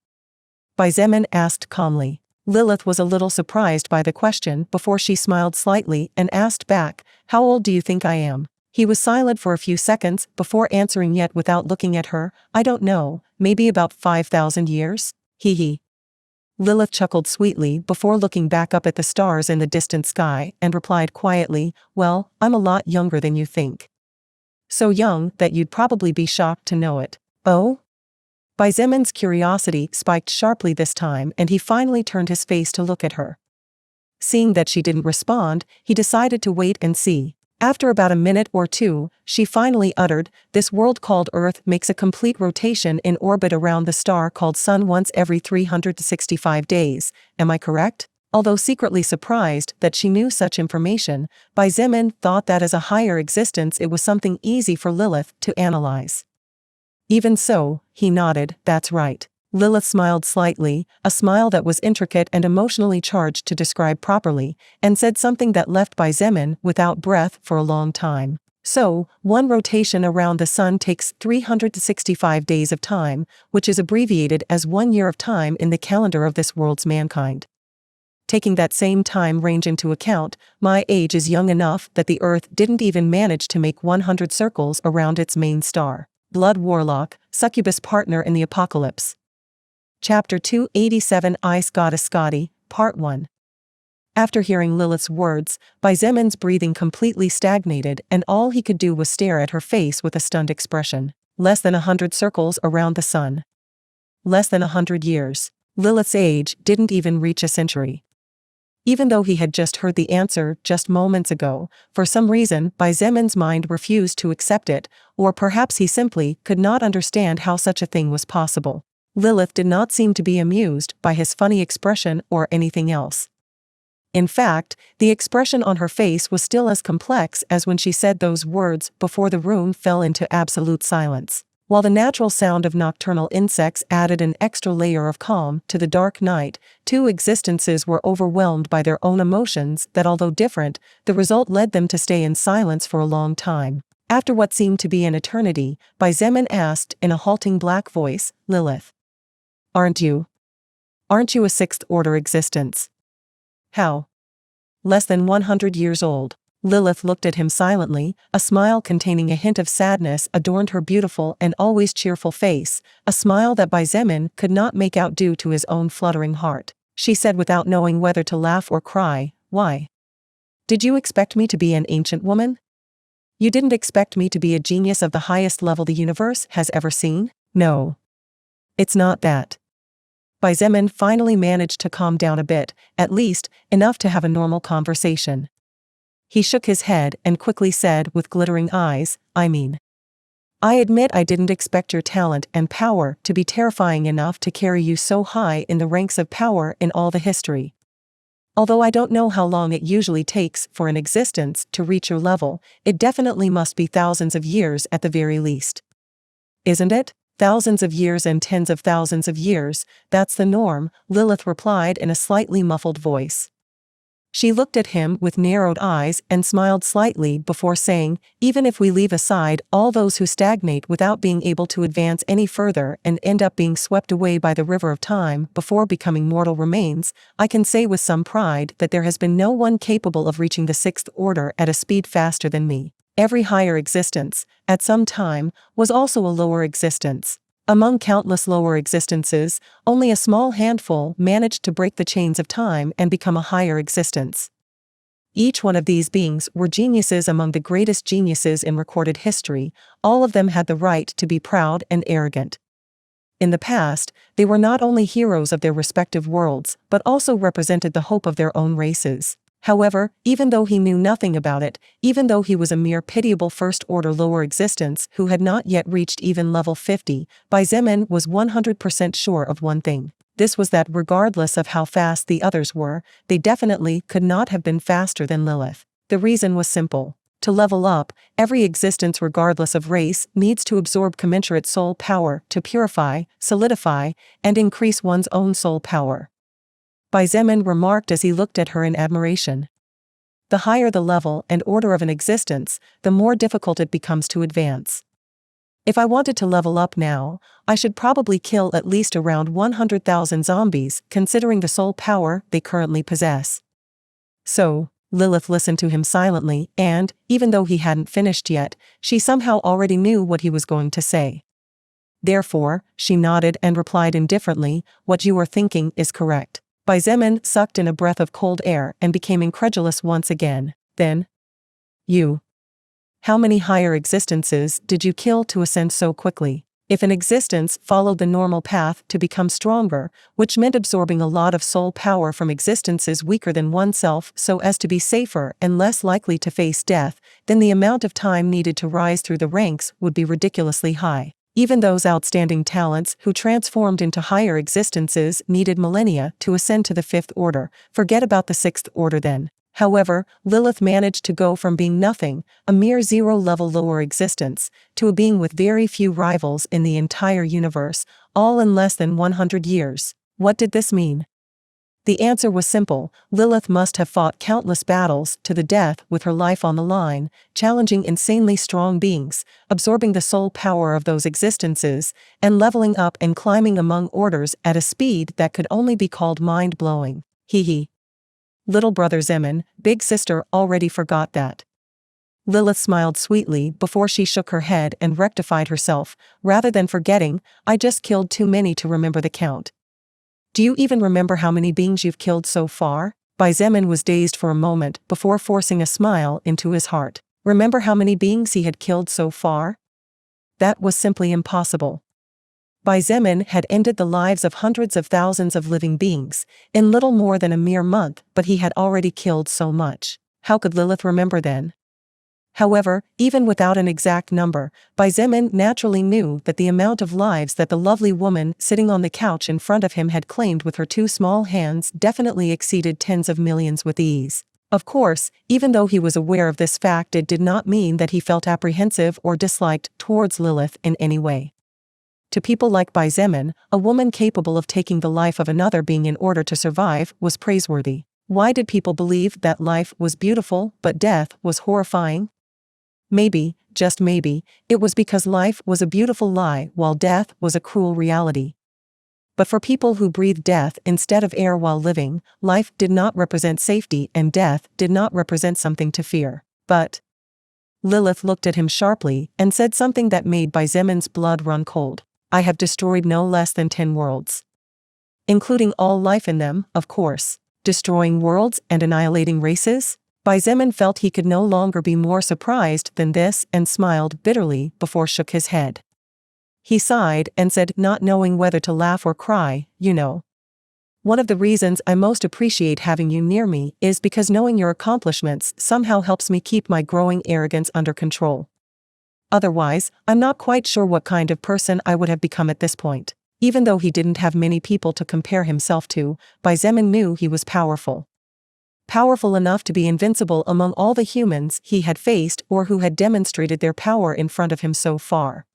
Xietain asked calmly. Lilith was a little surprised by the question before she smiled slightly and asked back, "How old do you think I am?" He was silent for a few seconds before answering, yet without looking at her, "I don't know, maybe about 5,000 years? Hee." Lilith chuckled sweetly before looking back up at the stars in the distant sky and replied quietly, "Well, I'm a lot younger than you think. So young that you'd probably be shocked to know it." "Oh?" Xietan's curiosity spiked sharply this time, and he finally turned his face to look at her. Seeing that she didn't respond, he decided to wait and see. After about a minute or two, she finally uttered, "This world called Earth makes a complete rotation in orbit around the star called Sun once every 365 days, am I correct?" Although secretly surprised that she knew such information, Xietain thought that as a higher existence it was something easy for Lilith to analyze. Even so, he nodded, "That's right." Lilith smiled slightly, a smile that was intricate and emotionally charged to describe properly, and said something that left Xietain without breath for a long time. "So, one rotation around the sun takes 365 days of time, which is abbreviated as 1 year of time in the calendar of this world's mankind. Taking that same time range into account, my age is young enough that the Earth didn't even manage to make 100 circles around its main star." Blood Warlock, Succubus Partner in the Apocalypse. Chapter 287 Ice Goddess Scotty, Part 1. After hearing Lilith's words, Xietan's breathing completely stagnated and all he could do was stare at her face with a stunned expression. Less than 100 circles around the sun. Less than 100 years. Lilith's age didn't even reach a century. Even though he had just heard the answer just moments ago, for some reason Xietan's mind refused to accept it, or perhaps he simply could not understand how such a thing was possible. Lilith did not seem to be amused by his funny expression or anything else. In fact, the expression on her face was still as complex as when she said those words before the room fell into absolute silence. While the natural sound of nocturnal insects added an extra layer of calm to the dark night, two existences were overwhelmed by their own emotions that, although different, the result led them to stay in silence for a long time. After what seemed to be an eternity, Xietain asked in a halting black voice, "Lilith. Aren't you a sixth-order existence?" "How? Less than 100 years old." Lilith looked at him silently, a smile containing a hint of sadness adorned her beautiful and always cheerful face, a smile that Xietain could not make out due to his own fluttering heart. She said without knowing whether to laugh or cry, "Why? Did you expect me to be an ancient woman? You didn't expect me to be a genius of the highest level the universe has ever seen?" "No. It's not that. Xietain finally managed to calm down a bit, at least, enough to have a normal conversation. He shook his head and quickly said with glittering eyes, I admit I didn't expect your talent and power to be terrifying enough to carry you so high in the ranks of power in all the history. Although I don't know how long it usually takes for an existence to reach your level, it definitely must be thousands of years at the very least. Isn't it? Thousands of years and tens of thousands of years, that's the norm, Lilith replied in a slightly muffled voice. She looked at him with narrowed eyes and smiled slightly before saying, even if we leave aside all those who stagnate without being able to advance any further and end up being swept away by the river of time before becoming mortal remains, I can say with some pride that there has been no one capable of reaching the sixth order at a speed faster than me. Every higher existence, at some time, was also a lower existence. Among countless lower existences, only a small handful managed to break the chains of time and become a higher existence. Each one of these beings were geniuses among the greatest geniuses in recorded history. All of them had the right to be proud and arrogant. In the past, they were not only heroes of their respective worlds, but also represented the hope of their own races. However, even though he knew nothing about it, even though he was a mere pitiable first-order lower existence who had not yet reached even level 50, Xietain was 100% sure of one thing. This was that regardless of how fast the others were, they definitely could not have been faster than Lilith. The reason was simple. To level up, every existence regardless of race needs to absorb commensurate soul power to purify, solidify, and increase one's own soul power. Xietain remarked as he looked at her in admiration. The higher the level and order of an existence, the more difficult it becomes to advance. If I wanted to level up now, I should probably kill at least around 100,000 zombies, considering the soul power they currently possess. So, Lilith listened to him silently and, even though he hadn't finished yet, she somehow already knew what he was going to say. Therefore, she nodded and replied indifferently, what you are thinking is correct. Xietain sucked in a breath of cold air and became incredulous once again. Then, you. How many higher existences did you kill to ascend so quickly? If an existence followed the normal path to become stronger, which meant absorbing a lot of soul power from existences weaker than oneself so as to be safer and less likely to face death, then the amount of time needed to rise through the ranks would be ridiculously high. Even those outstanding talents who transformed into higher existences needed millennia to ascend to the fifth order. Forget about the sixth order then. However, Lilith managed to go from being nothing, a mere zero-level lower existence, to a being with very few rivals in the entire universe, all in less than 100 years. What did this mean? The answer was simple. Lilith must have fought countless battles to the death with her life on the line, challenging insanely strong beings, absorbing the soul power of those existences, and leveling up and climbing among orders at a speed that could only be called mind-blowing. Hee. Little brother Xietain, big sister already forgot that. Lilith smiled sweetly before she shook her head and rectified herself. Rather than forgetting, I just killed too many to remember the count. Do you even remember how many beings you've killed so far? Xietain was dazed for a moment before forcing a smile into his heart. Remember how many beings he had killed so far? That was simply impossible. Xietain had ended the lives of hundreds of thousands of living beings in little more than a mere month, but he had already killed so much. How could Lilith remember then? However, even without an exact number, Xietain naturally knew that the amount of lives that the lovely woman sitting on the couch in front of him had claimed with her two small hands definitely exceeded tens of millions with ease. Of course, even though he was aware of this fact, it did not mean that he felt apprehensive or disliked towards Lilith in any way. To people like Xietain, a woman capable of taking the life of another being in order to survive was praiseworthy. Why did people believe that life was beautiful but death was horrifying? Maybe, just maybe, it was because life was a beautiful lie while death was a cruel reality. But for people who breathed death instead of air while living, life did not represent safety and death did not represent something to fear. But Lilith looked at him sharply and said something that made Xietan's blood run cold. I have destroyed no less than 10 worlds. Including all life in them, of course. Destroying worlds and annihilating races? Xietain felt he could no longer be more surprised than this and smiled bitterly before shook his head. He sighed and said, not knowing whether to laugh or cry, you know. One of the reasons I most appreciate having you near me is because knowing your accomplishments somehow helps me keep my growing arrogance under control. Otherwise, I'm not quite sure what kind of person I would have become at this point. Even though he didn't have many people to compare himself to, Xietain knew he was powerful. Powerful enough to be invincible among all the humans he had faced or who had demonstrated their power in front of him so far.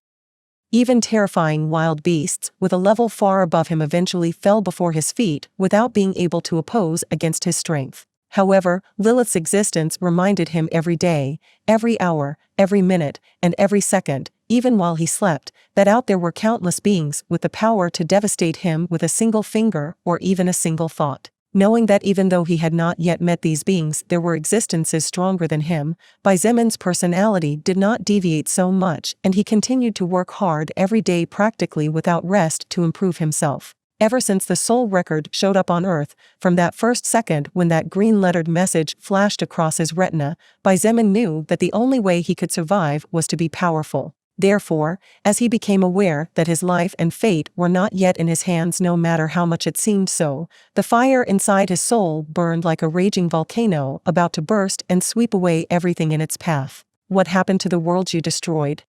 Even terrifying wild beasts with a level far above him eventually fell before his feet without being able to oppose against his strength. However, Lilith's existence reminded him every day, every hour, every minute, and every second, even while he slept, that out there were countless beings with the power to devastate him with a single finger or even a single thought. Knowing that even though he had not yet met these beings, there were existences stronger than him, Xietain's personality did not deviate so much, and he continued to work hard every day practically without rest to improve himself. Ever since the soul record showed up on Earth, from that first second when that green-lettered message flashed across his retina, Xietain knew that the only way he could survive was to be powerful. Therefore, as he became aware that his life and fate were not yet in his hands no matter how much it seemed so, the fire inside his soul burned like a raging volcano about to burst and sweep away everything in its path. What happened to the worlds you destroyed?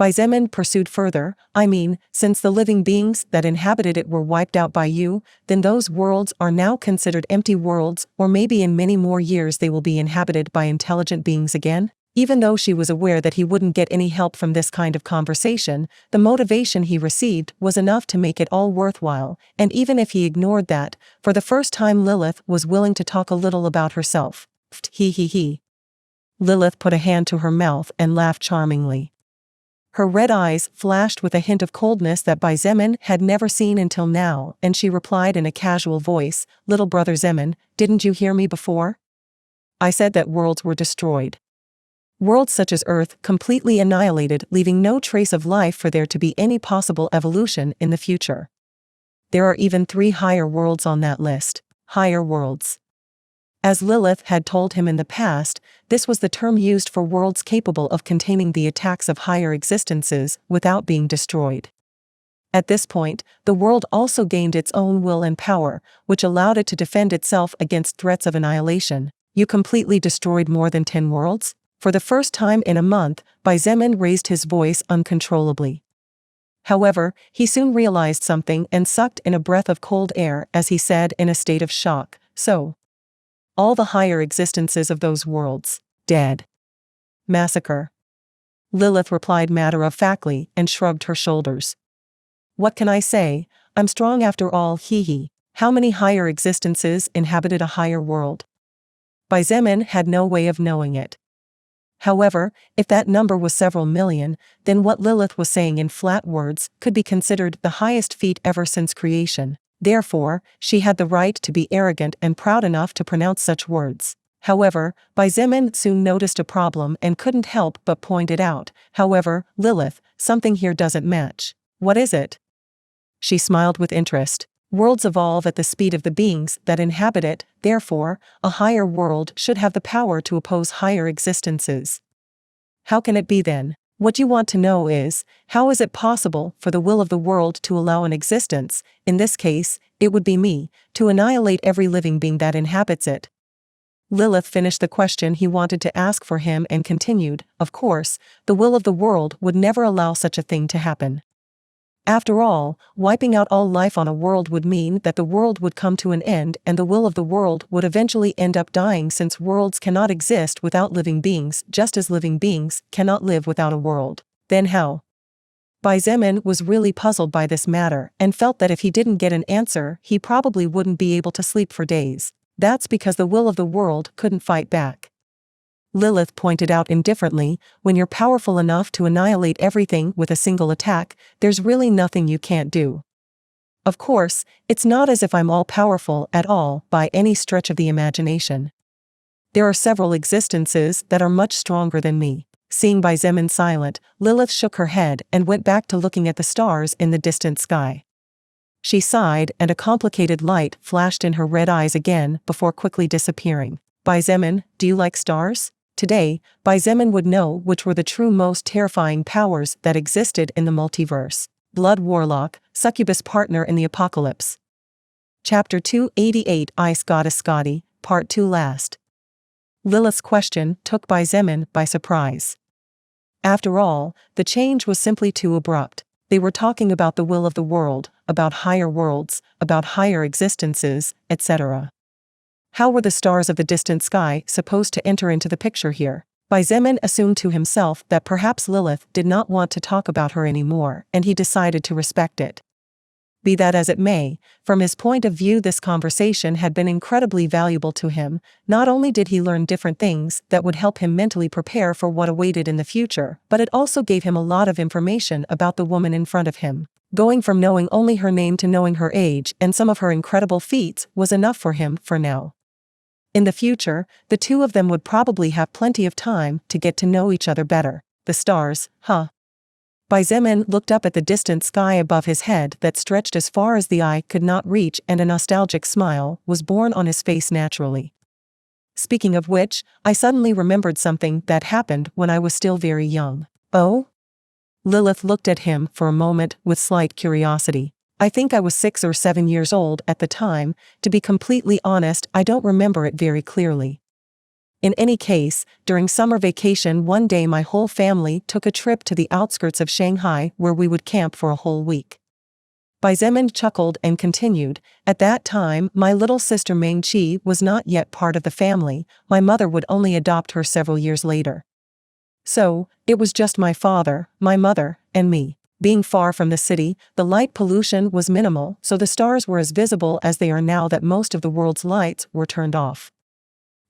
Xietain pursued further, since the living beings that inhabited it were wiped out by you, then those worlds are now considered empty worlds, or maybe in many more years they will be inhabited by intelligent beings again? Even though she was aware that he wouldn't get any help from this kind of conversation, the motivation he received was enough to make it all worthwhile, and even if he ignored that, for the first time Lilith was willing to talk a little about herself. He. Lilith put a hand to her mouth and laughed charmingly. Her red eyes flashed with a hint of coldness that Xietain had never seen until now, and she replied in a casual voice, "Little brother Xietain, didn't you hear me before? I said that worlds were destroyed. Worlds such as Earth completely annihilated, leaving no trace of life for there to be any possible evolution in the future. There are even 3 higher worlds on that list. Higher worlds." As Lilith had told him in the past, this was the term used for worlds capable of containing the attacks of higher existences without being destroyed. At this point, the world also gained its own will and power, which allowed it to defend itself against threats of annihilation. You completely destroyed more than 10 worlds? For the first time in a month, Xietain raised his voice uncontrollably. However, he soon realized something and sucked in a breath of cold air as he said in a state of shock, "So? All the higher existences of those worlds, dead. Massacre." Lilith replied matter-of-factly and shrugged her shoulders. "What can I say? I'm strong after all, he. How many higher existences inhabited a higher world?" Xietain had no way of knowing it. However, if that number was several million, then what Lilith was saying in flat words could be considered the highest feat ever since creation. Therefore, she had the right to be arrogant and proud enough to pronounce such words. However, Xietain soon noticed a problem and couldn't help but point it out. "However, Lilith, something here doesn't match." "What is it?" She smiled with interest. "Worlds evolve at the speed of the beings that inhabit it, therefore, a higher world should have the power to oppose higher existences. How can it be then? What you want to know is, how is it possible for the will of the world to allow an existence, in this case, it would be me, to annihilate every living being that inhabits it?" Lilith finished the question he wanted to ask for him and continued, "Of course, the will of the world would never allow such a thing to happen. After all, wiping out all life on a world would mean that the world would come to an end and the will of the world would eventually end up dying, since worlds cannot exist without living beings, just as living beings cannot live without a world. Then how?" Xietain was really puzzled by this matter and felt that if he didn't get an answer, he probably wouldn't be able to sleep for days. "That's because the will of the world couldn't fight back," Lilith pointed out indifferently. "When you're powerful enough to annihilate everything with a single attack, there's really nothing you can't do. Of course, it's not as if I'm all-powerful at all by any stretch of the imagination. There are several existences that are much stronger than me." Seeing Xietain silent, Lilith shook her head and went back to looking at the stars in the distant sky. She sighed and a complicated light flashed in her red eyes again before quickly disappearing. "Xietain, do you like stars?" Today, Xietain would know which were the true most terrifying powers that existed in the multiverse. Blood Warlock, Succubus Partner in the Apocalypse. Chapter 288 Ice Goddess Scotty, Part 2 Last. Lilith's question took Xietain by surprise. After all, the change was simply too abrupt. They were talking about the will of the world, about higher worlds, about higher existences, etc. How were the stars of the distant sky supposed to enter into the picture here? Xietain assumed to himself that perhaps Lilith did not want to talk about her anymore, and he decided to respect it. Be that as it may, from his point of view this conversation had been incredibly valuable to him. Not only did he learn different things that would help him mentally prepare for what awaited in the future, but it also gave him a lot of information about the woman in front of him. Going from knowing only her name to knowing her age and some of her incredible feats was enough for him for now. In the future, the two of them would probably have plenty of time to get to know each other better. The stars, huh? Xietain looked up at the distant sky above his head that stretched as far as the eye could not reach, and a nostalgic smile was born on his face naturally. Speaking of which, I suddenly remembered something that happened when I was still very young. Oh? Lilith looked at him for a moment with slight curiosity. I think I was 6 or 7 years old at the time. To be completely honest, I don't remember it very clearly. In any case, during summer vacation one day my whole family took a trip to the outskirts of Shanghai where we would camp for a whole week. Xietain chuckled and continued, at that time my little sister Ming-Chi was not yet part of the family. My mother would only adopt her several years later. So, it was just my father, my mother, and me. Being far from the city, the light pollution was minimal, so the stars were as visible as they are now that most of the world's lights were turned off.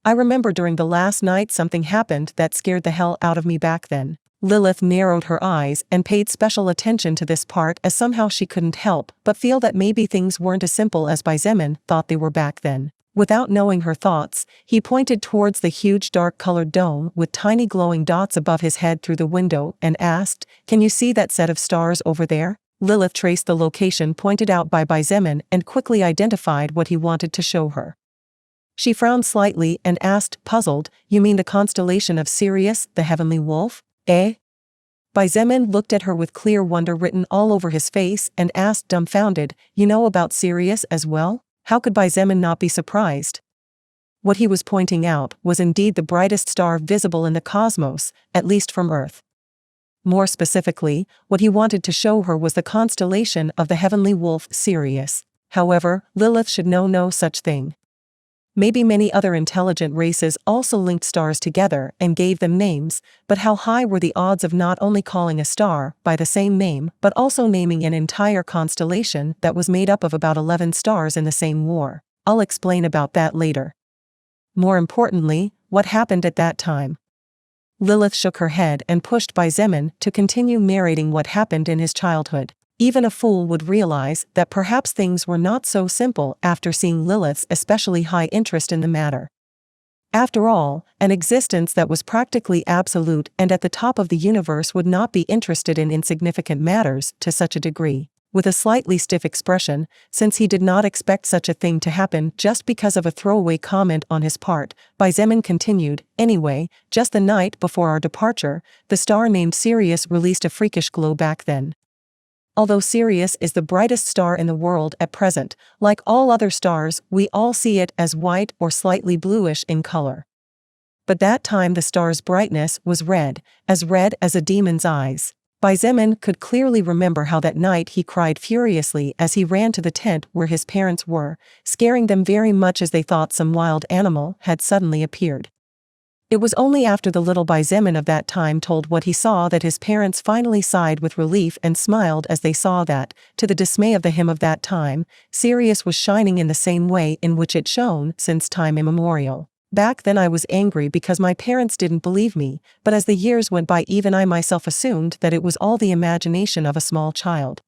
I remember during the last night something happened that scared the hell out of me back then. Lilith narrowed her eyes and paid special attention to this part, as somehow she couldn't help but feel that maybe things weren't as simple as Xietain thought they were back then. Without knowing her thoughts, he pointed towards the huge dark-colored dome with tiny glowing dots above his head through the window and asked, "Can you see that set of stars over there?" Lilith traced the location pointed out by Xietain and quickly identified what he wanted to show her. She frowned slightly and asked, puzzled, "You mean the constellation of Sirius, the heavenly wolf, eh?" Xietain looked at her with clear wonder written all over his face and asked dumbfounded, "You know about Sirius as well?" How could Xietain not be surprised? What he was pointing out was indeed the brightest star visible in the cosmos, at least from Earth. More specifically, what he wanted to show her was the constellation of the heavenly wolf Sirius. However, Lilith should know no such thing. Maybe many other intelligent races also linked stars together and gave them names, but how high were the odds of not only calling a star by the same name but also naming an entire constellation that was made up of about 11 stars in the same war? I'll explain about that later. More importantly, what happened at that time? Lilith shook her head and pushed Xietain to continue narrating what happened in his childhood. Even a fool would realize that perhaps things were not so simple after seeing Lilith's especially high interest in the matter. After all, an existence that was practically absolute and at the top of the universe would not be interested in insignificant matters to such a degree. With a slightly stiff expression, since he did not expect such a thing to happen just because of a throwaway comment on his part, Xietain continued, "Anyway, just the night before our departure, the star named Sirius released a freakish glow back then. Although Sirius is the brightest star in the world at present, like all other stars, we all see it as white or slightly bluish in color. But that time the star's brightness was red as a demon's eyes." Xietain could clearly remember how that night he cried furiously as he ran to the tent where his parents were, scaring them very much as they thought some wild animal had suddenly appeared. It was only after the little Xietain of that time told what he saw that his parents finally sighed with relief and smiled as they saw that, to the dismay of the him of that time, Sirius was shining in the same way in which it shone since time immemorial. Back then I was angry because my parents didn't believe me, but as the years went by even I myself assumed that it was all the imagination of a small child.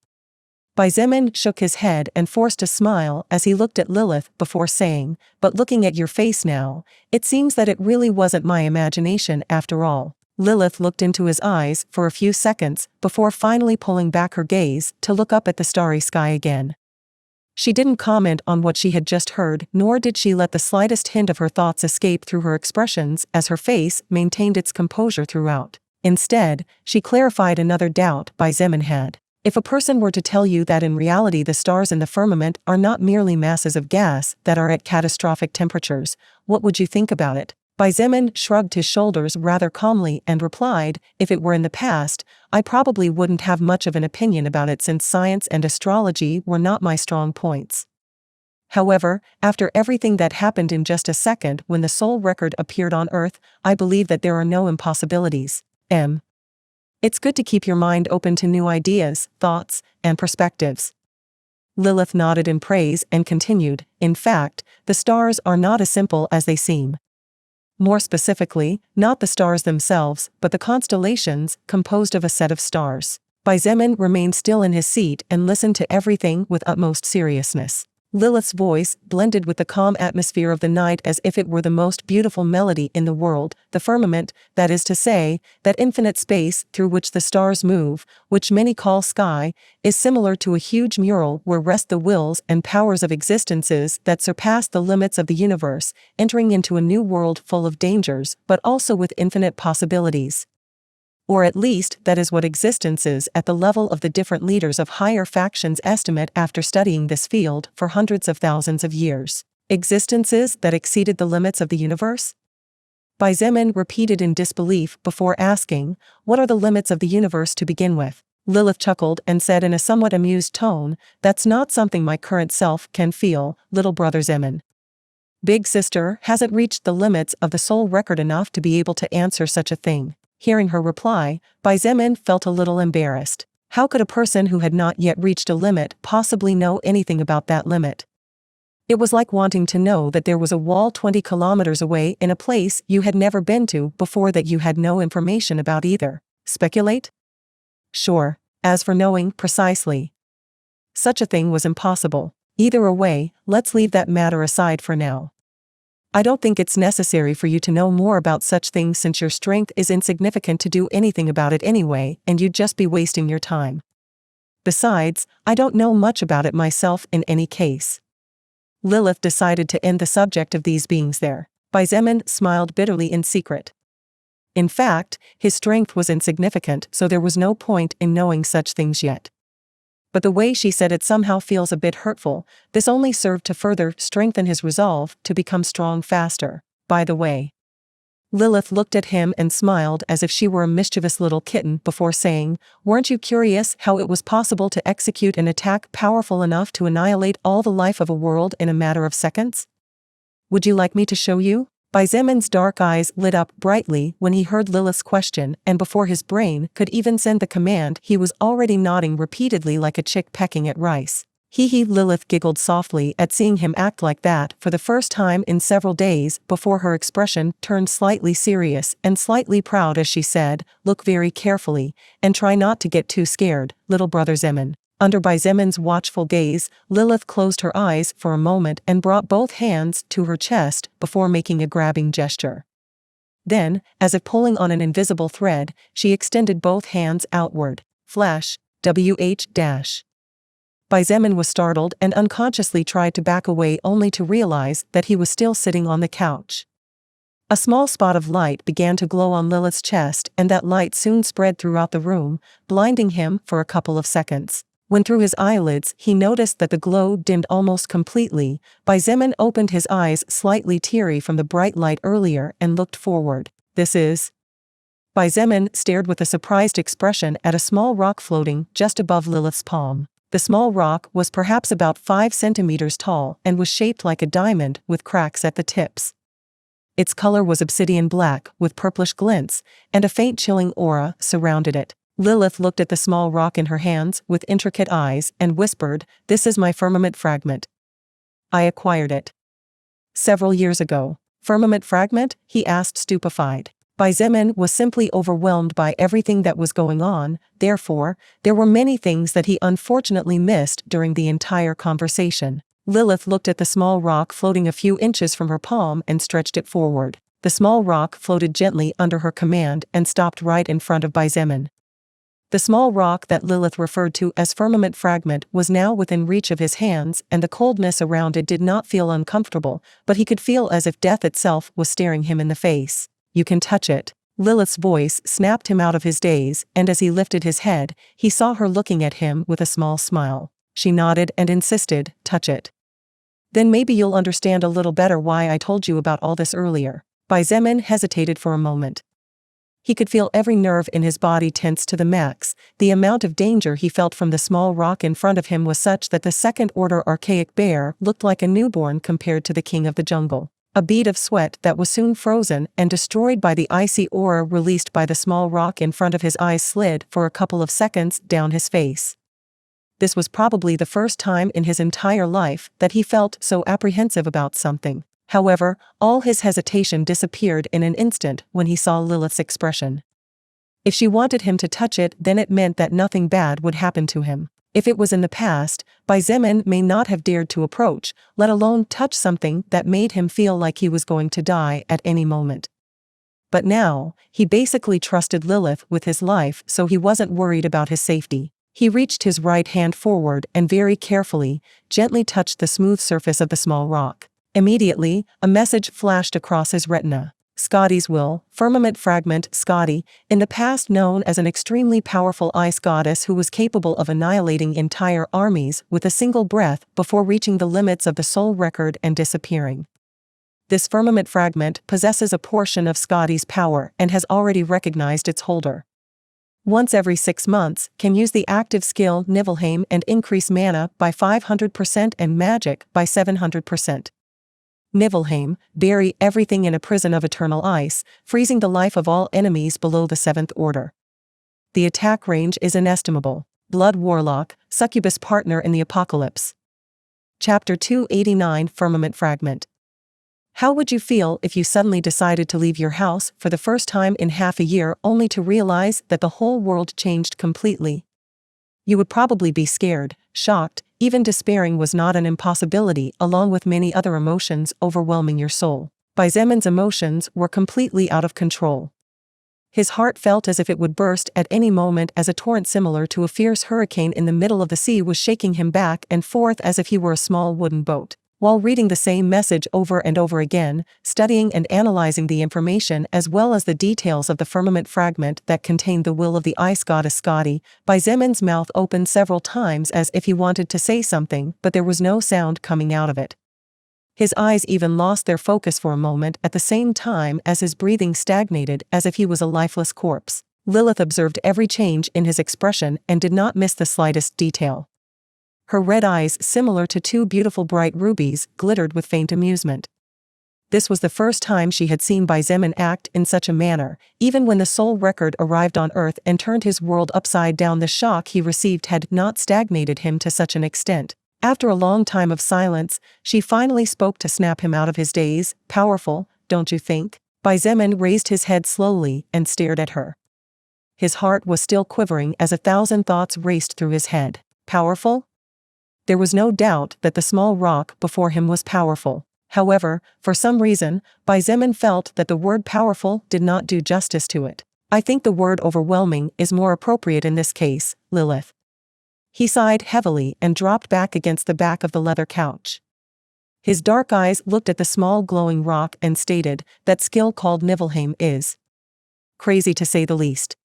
Xietain shook his head and forced a smile as he looked at Lilith before saying, "But looking at your face now, it seems that it really wasn't my imagination after all." Lilith looked into his eyes for a few seconds before finally pulling back her gaze to look up at the starry sky again. She didn't comment on what she had just heard, nor did she let the slightest hint of her thoughts escape through her expressions, as her face maintained its composure throughout. Instead, she clarified another doubt Xietain had. If a person were to tell you that in reality the stars in the firmament are not merely masses of gas that are at catastrophic temperatures, what would you think about it? Xietain shrugged his shoulders rather calmly and replied, if it were in the past, I probably wouldn't have much of an opinion about it since science and astrology were not my strong points. However, after everything that happened in just a second when the soul record appeared on Earth, I believe that there are no impossibilities. It's good to keep your mind open to new ideas, thoughts, and perspectives. Lilith nodded in praise and continued, in fact, the stars are not as simple as they seem. More specifically, not the stars themselves, but the constellations, composed of a set of stars. Xietain remained still in his seat and listened to everything with utmost seriousness. Lilith's voice blended with the calm atmosphere of the night as if it were the most beautiful melody in the world. The firmament, that is to say, that infinite space through which the stars move, which many call sky, is similar to a huge mural where rest the wills and powers of existences that surpass the limits of the universe, entering into a new world full of dangers but also with infinite possibilities. Or at least that is what existences at the level of the different leaders of higher factions estimate after studying this field for hundreds of thousands of years. Existences that exceeded the limits of the universe? Xietain repeated in disbelief before asking, what are the limits of the universe to begin with? Lilith chuckled and said in a somewhat amused tone, that's not something my current self can feel, little brother Xietain. Big sister hasn't reached the limits of the soul record enough to be able to answer such a thing. Hearing her reply, Xietain felt a little embarrassed. How could a person who had not yet reached a limit possibly know anything about that limit? It was like wanting to know that there was a wall 20 kilometers away in a place you had never been to before that you had no information about either. Speculate? Sure. As for knowing precisely, such a thing was impossible. Either way, let's leave that matter aside for now. I don't think it's necessary for you to know more about such things since your strength is insignificant to do anything about it anyway, and you'd just be wasting your time. Besides, I don't know much about it myself in any case. Lilith decided to end the subject of these beings there. Xietain smiled bitterly in secret. In fact, his strength was insignificant, so there was no point in knowing such things yet. But the way she said it somehow feels a bit hurtful. This only served to further strengthen his resolve to become strong faster. By the way. Lilith looked at him and smiled as if she were a mischievous little kitten before saying, weren't you curious how it was possible to execute an attack powerful enough to annihilate all the life of a world in a matter of seconds? Would you like me to show you? Xietan's dark eyes lit up brightly when he heard Lilith's question, and before his brain could even send the command he was already nodding repeatedly like a chick pecking at rice. Hee. Lilith giggled softly at seeing him act like that for the first time in several days before her expression turned slightly serious and slightly proud as she said, look very carefully, and try not to get too scared, little brother Xietain. Under Xietan's watchful gaze, Lilith closed her eyes for a moment and brought both hands to her chest before making a grabbing gesture. Then, as if pulling on an invisible thread, she extended both hands outward. Flash, Xietain was startled and unconsciously tried to back away only to realize that he was still sitting on the couch. A small spot of light began to glow on Lilith's chest, and that light soon spread throughout the room, blinding him for a couple of seconds. When through his eyelids he noticed that the glow dimmed almost completely, Xietain opened his eyes slightly teary from the bright light earlier and looked forward. This is... Xietain stared with a surprised expression at a small rock floating just above Lilith's palm. The small rock was perhaps about 5 centimeters tall and was shaped like a diamond with cracks at the tips. Its color was obsidian black with purplish glints, and a faint chilling aura surrounded it. Lilith looked at the small rock in her hands with intricate eyes and whispered, this is my firmament fragment. I acquired it several years ago. Firmament fragment? He asked stupefied. Xietain was simply overwhelmed by everything that was going on, therefore, there were many things that he unfortunately missed during the entire conversation. Lilith looked at the small rock floating a few inches from her palm and stretched it forward. The small rock floated gently under her command and stopped right in front of Xietain. The small rock that Lilith referred to as firmament fragment was now within reach of his hands, and the coldness around it did not feel uncomfortable, but he could feel as if death itself was staring him in the face. "You can touch it." Lilith's voice snapped him out of his daze, and as he lifted his head, he saw her looking at him with a small smile. She nodded and insisted, "Touch it. Then maybe you'll understand a little better why I told you about all this earlier." Xietain hesitated for a moment. He could feel every nerve in his body tense to the max. The amount of danger he felt from the small rock in front of him was such that the second-order archaic bear looked like a newborn compared to the king of the jungle. A bead of sweat that was soon frozen and destroyed by the icy aura released by the small rock in front of his eyes slid for a couple of seconds down his face. This was probably the first time in his entire life that he felt so apprehensive about something. However, all his hesitation disappeared in an instant when he saw Lilith's expression. If she wanted him to touch it, then it meant that nothing bad would happen to him. If it was in the past, Xietain may not have dared to approach, let alone touch something that made him feel like he was going to die at any moment. But now, he basically trusted Lilith with his life, so he wasn't worried about his safety. He reached his right hand forward and very carefully, gently touched the smooth surface of the small rock. Immediately, a message flashed across his retina. Skadi's will, firmament fragment. Skadi, in the past known as an extremely powerful ice goddess who was capable of annihilating entire armies with a single breath before reaching the limits of the soul record and disappearing. This firmament fragment possesses a portion of Skadi's power and has already recognized its holder. Once every 6 months, can use the active skill Niflheim and increase mana by 500% and magic by 700%. Niflheim, bury everything in a prison of eternal ice, freezing the life of all enemies below the 7th order. The attack range is inestimable. Blood Warlock, Succubus Partner in the Apocalypse. Chapter 289 Firmament Fragment. How would you feel if you suddenly decided to leave your house for the first time in half a year only to realize that the whole world changed completely? You would probably be scared, shocked, even despairing was not an impossibility, along with many other emotions overwhelming your soul. Xietain's emotions were completely out of control. His heart felt as if it would burst at any moment as a torrent similar to a fierce hurricane in the middle of the sea was shaking him back and forth as if he were a small wooden boat. While reading the same message over and over again, studying and analyzing the information as well as the details of the firmament fragment that contained the will of the ice goddess Skadi, Xietain's mouth opened several times as if he wanted to say something, but there was no sound coming out of it. His eyes even lost their focus for a moment at the same time as his breathing stagnated as if he was a lifeless corpse. Lilith observed every change in his expression and did not miss the slightest detail. Her red eyes, similar to 2 beautiful bright rubies, glittered with faint amusement. This was the first time she had seen Xietain act in such a manner. Even when the soul record arrived on Earth and turned his world upside down, the shock he received had not stagnated him to such an extent. After a long time of silence, she finally spoke to snap him out of his daze. "Powerful, don't you think?" Xietain raised his head slowly and stared at her. His heart was still quivering as 1,000 thoughts raced through his head. Powerful? There was no doubt that the small rock before him was powerful. However, for some reason, Xietain felt that the word powerful did not do justice to it. "I think the word overwhelming is more appropriate in this case, Lilith." He sighed heavily and dropped back against the back of the leather couch. His dark eyes looked at the small glowing rock and stated, "That skill called Niflheim is crazy to say the least.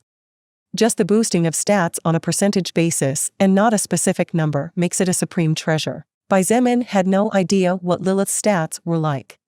Just the boosting of stats on a percentage basis, and not a specific number, makes it a supreme treasure." Xietain had no idea what Lilith's stats were like.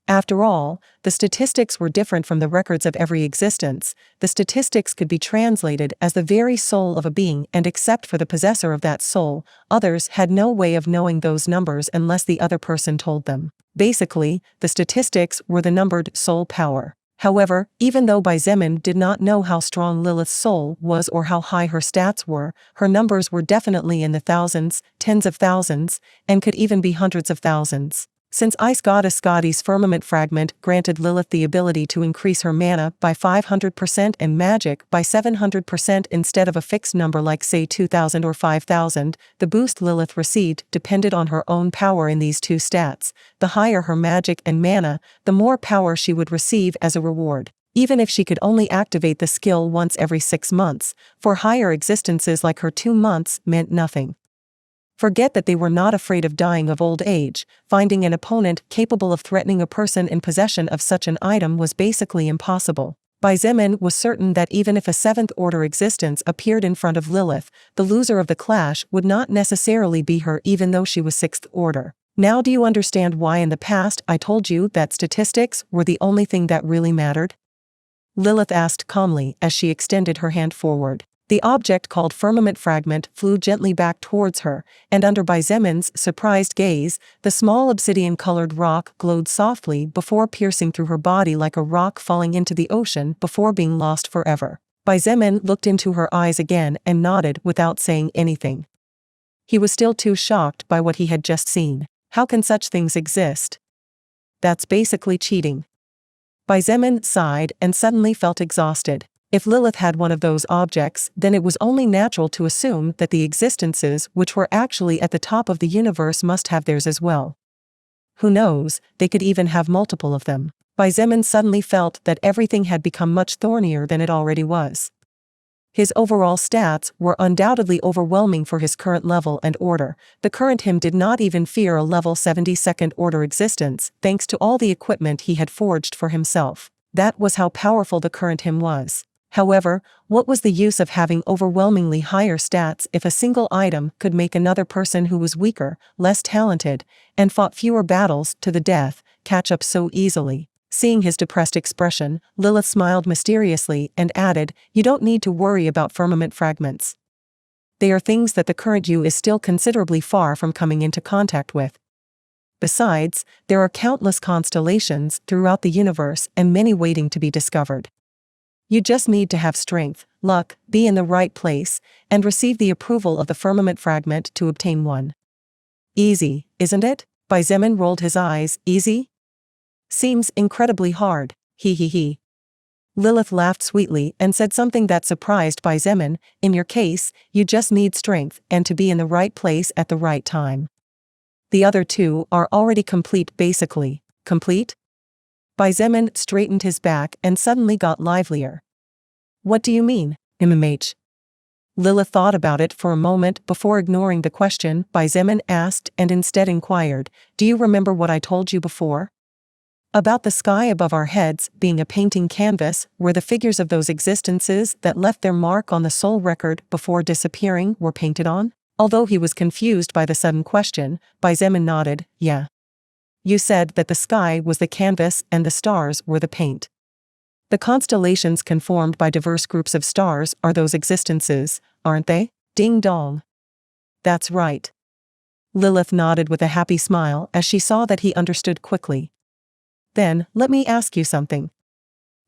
After all, the statistics were different from the records of every existence. The statistics could be translated as the very soul of a being, and except for the possessor of that soul, others had no way of knowing those numbers unless the other person told them. Basically, the statistics were the numbered soul power. However, even though Xietain did not know how strong Lilith's soul was or how high her stats were, her numbers were definitely in the thousands, tens of thousands, and could even be hundreds of thousands. Since Ice Goddess Skadi's firmament fragment granted Lilith the ability to increase her mana by 500% and magic by 700% instead of a fixed number like say 2,000 or 5,000, the boost Lilith received depended on her own power in these 2 stats. The higher her magic and mana, the more power she would receive as a reward. Even if she could only activate the skill once every 6 months, for higher existences like her 2 months meant nothing. Forget that they were not afraid of dying of old age. Finding an opponent capable of threatening a person in possession of such an item was basically impossible. Xietain was certain that even if a 7th order existence appeared in front of Lilith, the loser of the clash would not necessarily be her even though she was 6th order. Now do you understand why in the past I told you that statistics were the only thing that really mattered? Lilith asked calmly as she extended her hand forward. The object called Firmament Fragment flew gently back towards her, and under Xietan's surprised gaze, the small obsidian-colored rock glowed softly before piercing through her body like a rock falling into the ocean before being lost forever. Xietain looked into her eyes again and nodded without saying anything. He was still too shocked by what he had just seen. How can such things exist? That's basically cheating. Xietain sighed and suddenly felt exhausted. If Lilith had one of those objects, then it was only natural to assume that the existences which were actually at the top of the universe must have theirs as well. Who knows, they could even have multiple of them. Xietain suddenly felt that everything had become much thornier than it already was. His overall stats were undoubtedly overwhelming for his current level and order. The current him did not even fear a level 72nd order existence, thanks to all the equipment he had forged for himself. That was how powerful the current him was. However, what was the use of having overwhelmingly higher stats if a single item could make another person who was weaker, less talented, and fought fewer battles to the death, catch up so easily? Seeing his depressed expression, Lilith smiled mysteriously and added, "You don't need to worry about firmament fragments. They are things that the current you is still considerably far from coming into contact with. Besides, there are countless constellations throughout the universe and many waiting to be discovered. You just need to have strength, luck, be in the right place, and receive the approval of the firmament fragment to obtain one." Easy, isn't it? Xietain rolled his eyes. Easy? Seems incredibly hard. He. Lilith laughed sweetly and said something that surprised Xietain. In your case, you just need strength and to be in the right place at the right time. The other two are already complete basically. Complete? Xietain straightened his back and suddenly got livelier. What do you mean, MMH? Lilith thought about it for a moment before ignoring the question Xietain asked and instead inquired, "Do you remember what I told you before? About the sky above our heads being a painting canvas where the figures of those existences that left their mark on the soul record before disappearing were painted on?" Although he was confused by the sudden question, Xietain nodded, "Yeah. You said that the sky was the canvas and the stars were the paint. The constellations conformed by diverse groups of stars are those existences, aren't they? Ding dong. That's right." Lilith nodded with a happy smile as she saw that he understood quickly. "Then, let me ask you something.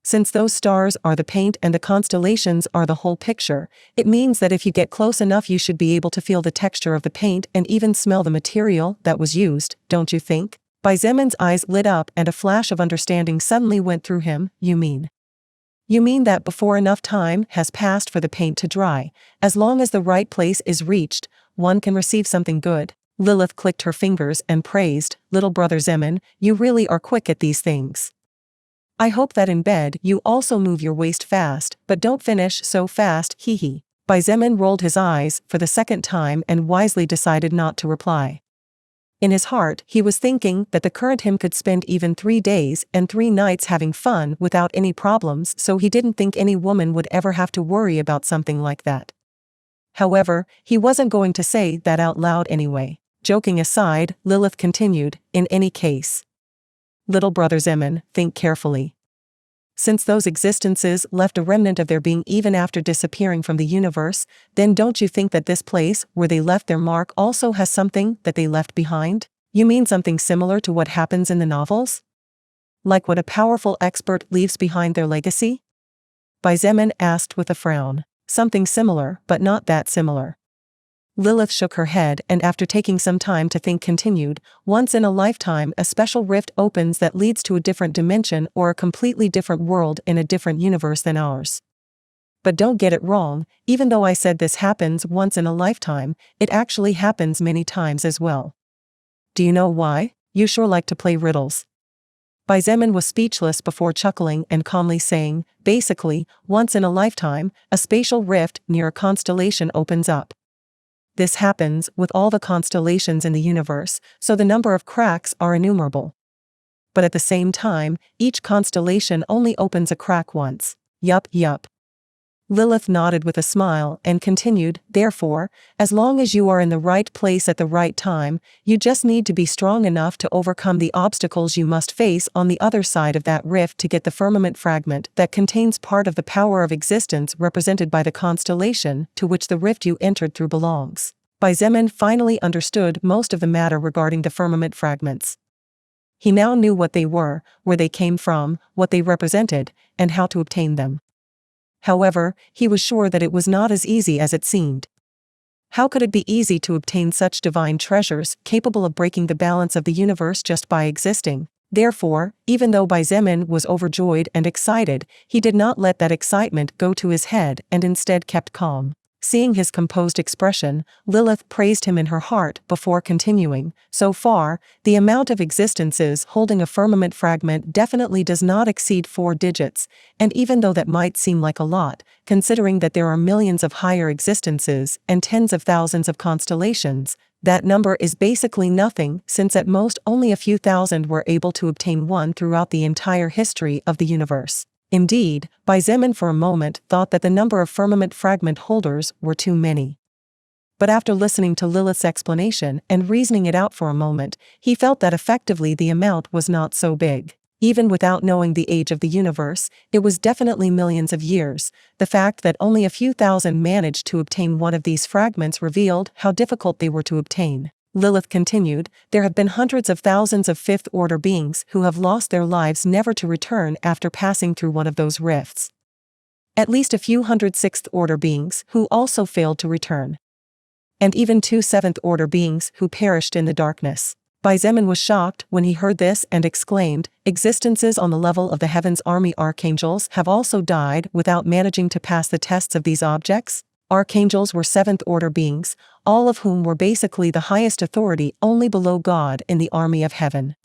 Since those stars are the paint and the constellations are the whole picture, it means that if you get close enough you should be able to feel the texture of the paint and even smell the material that was used, don't you think?" Xietan's eyes lit up and a flash of understanding suddenly went through him. You mean that before enough time has passed for the paint to dry, as long as the right place is reached, one can receive something good? Lilith clicked her fingers and praised, "Little brother Xietain, you really are quick at these things. I hope that in bed you also move your waist fast, but don't finish so fast, hee." Xietain rolled his eyes for the second time and wisely decided not to reply. In his heart, he was thinking that the current him could spend even 3 days and 3 nights having fun without any problems, so he didn't think any woman would ever have to worry about something like that. However, he wasn't going to say that out loud anyway. Joking aside, Lilith continued, "In any case, little brother Xietain, think carefully. Since those existences left a remnant of their being even after disappearing from the universe, then don't you think that this place where they left their mark also has something that they left behind? You mean something similar to what happens in the novels? Like what a powerful expert leaves behind their legacy?" Xietain asked with a frown. "Something similar, but not that similar." Lilith shook her head and after taking some time to think continued, "Once in a lifetime a special rift opens that leads to a different dimension or a completely different world in a different universe than ours. But don't get it wrong, even though I said this happens once in a lifetime, it actually happens many times as well. Do you know why? You sure like to play riddles." Xietain was speechless before chuckling and calmly saying, basically, once in a lifetime, a spatial rift near a constellation opens up. This happens with all the constellations in the universe, so the number of cracks are innumerable. But at the same time, each constellation only opens a crack once. Yup. Lilith nodded with a smile and continued, therefore, as long as you are in the right place at the right time, you just need to be strong enough to overcome the obstacles you must face on the other side of that rift to get the firmament fragment that contains part of the power of existence represented by the constellation to which the rift you entered through belongs. Xietain finally understood most of the matter regarding the firmament fragments. He now knew what they were, where they came from, what they represented, and how to obtain them. However, he was sure that it was not as easy as it seemed. How could it be easy to obtain such divine treasures capable of breaking the balance of the universe just by existing? Therefore, even though Xietain was overjoyed and excited, he did not let that excitement go to his head and instead kept calm. Seeing his composed expression, Lilith praised him in her heart before continuing, so far, the amount of existences holding a firmament fragment definitely does not exceed 4 digits, and even though that might seem like a lot, considering that there are millions of higher existences and tens of thousands of constellations, that number is basically nothing since at most only a few thousand were able to obtain one throughout the entire history of the universe. Indeed, Xietain for a moment thought that the number of firmament fragment holders were too many. But after listening to Lilith's explanation and reasoning it out for a moment, he felt that effectively the amount was not so big. Even without knowing the age of the universe, it was definitely millions of years. The fact that only a few thousand managed to obtain one of these fragments revealed how difficult they were to obtain. Lilith continued, there have been hundreds of thousands of fifth-order beings who have lost their lives never to return after passing through one of those rifts. At least a few hundred sixth-order beings who also failed to return. And even 2 seventh-order beings who perished in the darkness. Xietain was shocked when he heard this and exclaimed, existences on the level of the heavens' army archangels have also died without managing to pass the tests of these objects? Archangels were 7th-order beings, all of whom were basically the highest authority only below God in the army of heaven.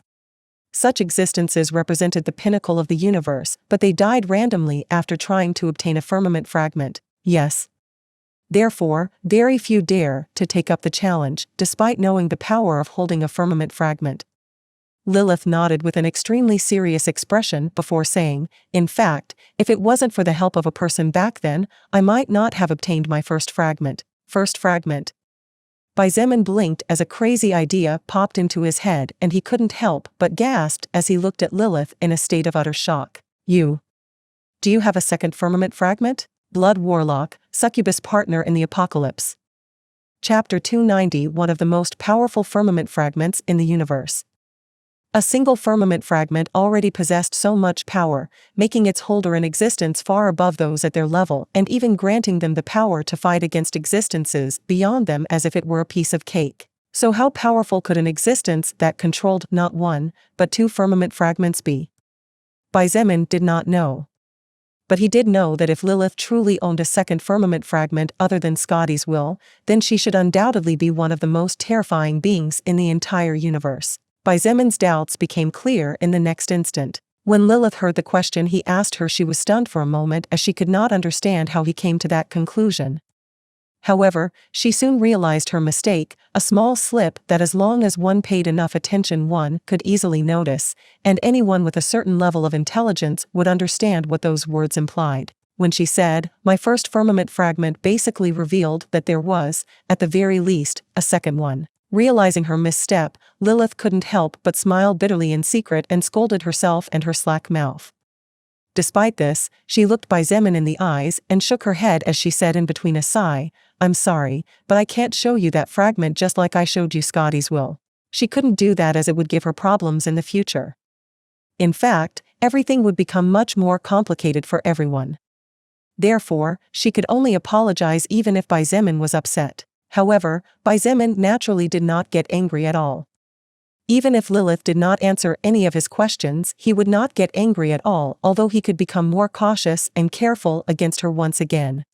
Such existences represented the pinnacle of the universe, but they died randomly after trying to obtain a firmament fragment. Yes. Therefore, very few dare to take up the challenge, despite knowing the power of holding a firmament fragment. Lilith nodded with an extremely serious expression before saying, in fact, if it wasn't for the help of a person back then, I might not have obtained my first fragment. First fragment. Xietain blinked as a crazy idea popped into his head and he couldn't help but gasped as he looked at Lilith in a state of utter shock. Do you have a second firmament fragment? Blood Warlock, Succubus Partner in the Apocalypse. Chapter 290. One of the most powerful firmament fragments in the universe. A single firmament fragment already possessed so much power, making its holder in existence far above those at their level and even granting them the power to fight against existences beyond them as if it were a piece of cake. So how powerful could an existence that controlled not 1, but 2 firmament fragments be? Xietain did not know. But he did know that if Lilith truly owned a second firmament fragment other than Scotty's will, then she should undoubtedly be one of the most terrifying beings in the entire universe. Xietan's doubts became clear in the next instant. When Lilith heard the question he asked her, she was stunned for a moment as she could not understand how he came to that conclusion. However, she soon realized her mistake, a small slip that as long as one paid enough attention one could easily notice, and anyone with a certain level of intelligence would understand what those words implied. When she said, my first firmament fragment basically revealed that there was, at the very least, a second one. Realizing her misstep, Lilith couldn't help but smile bitterly in secret and scolded herself and her slack mouth. Despite this, she looked Xietain in the eyes and shook her head as she said in between a sigh, I'm sorry, but I can't show you that fragment just like I showed you Scotty's will. She couldn't do that as it would give her problems in the future. In fact, everything would become much more complicated for everyone. Therefore, she could only apologize even if Xietain was upset. However, Xietain naturally did not get angry at all. Even if Lilith did not answer any of his questions, he would not get angry at all, although he could become more cautious and careful against her once again.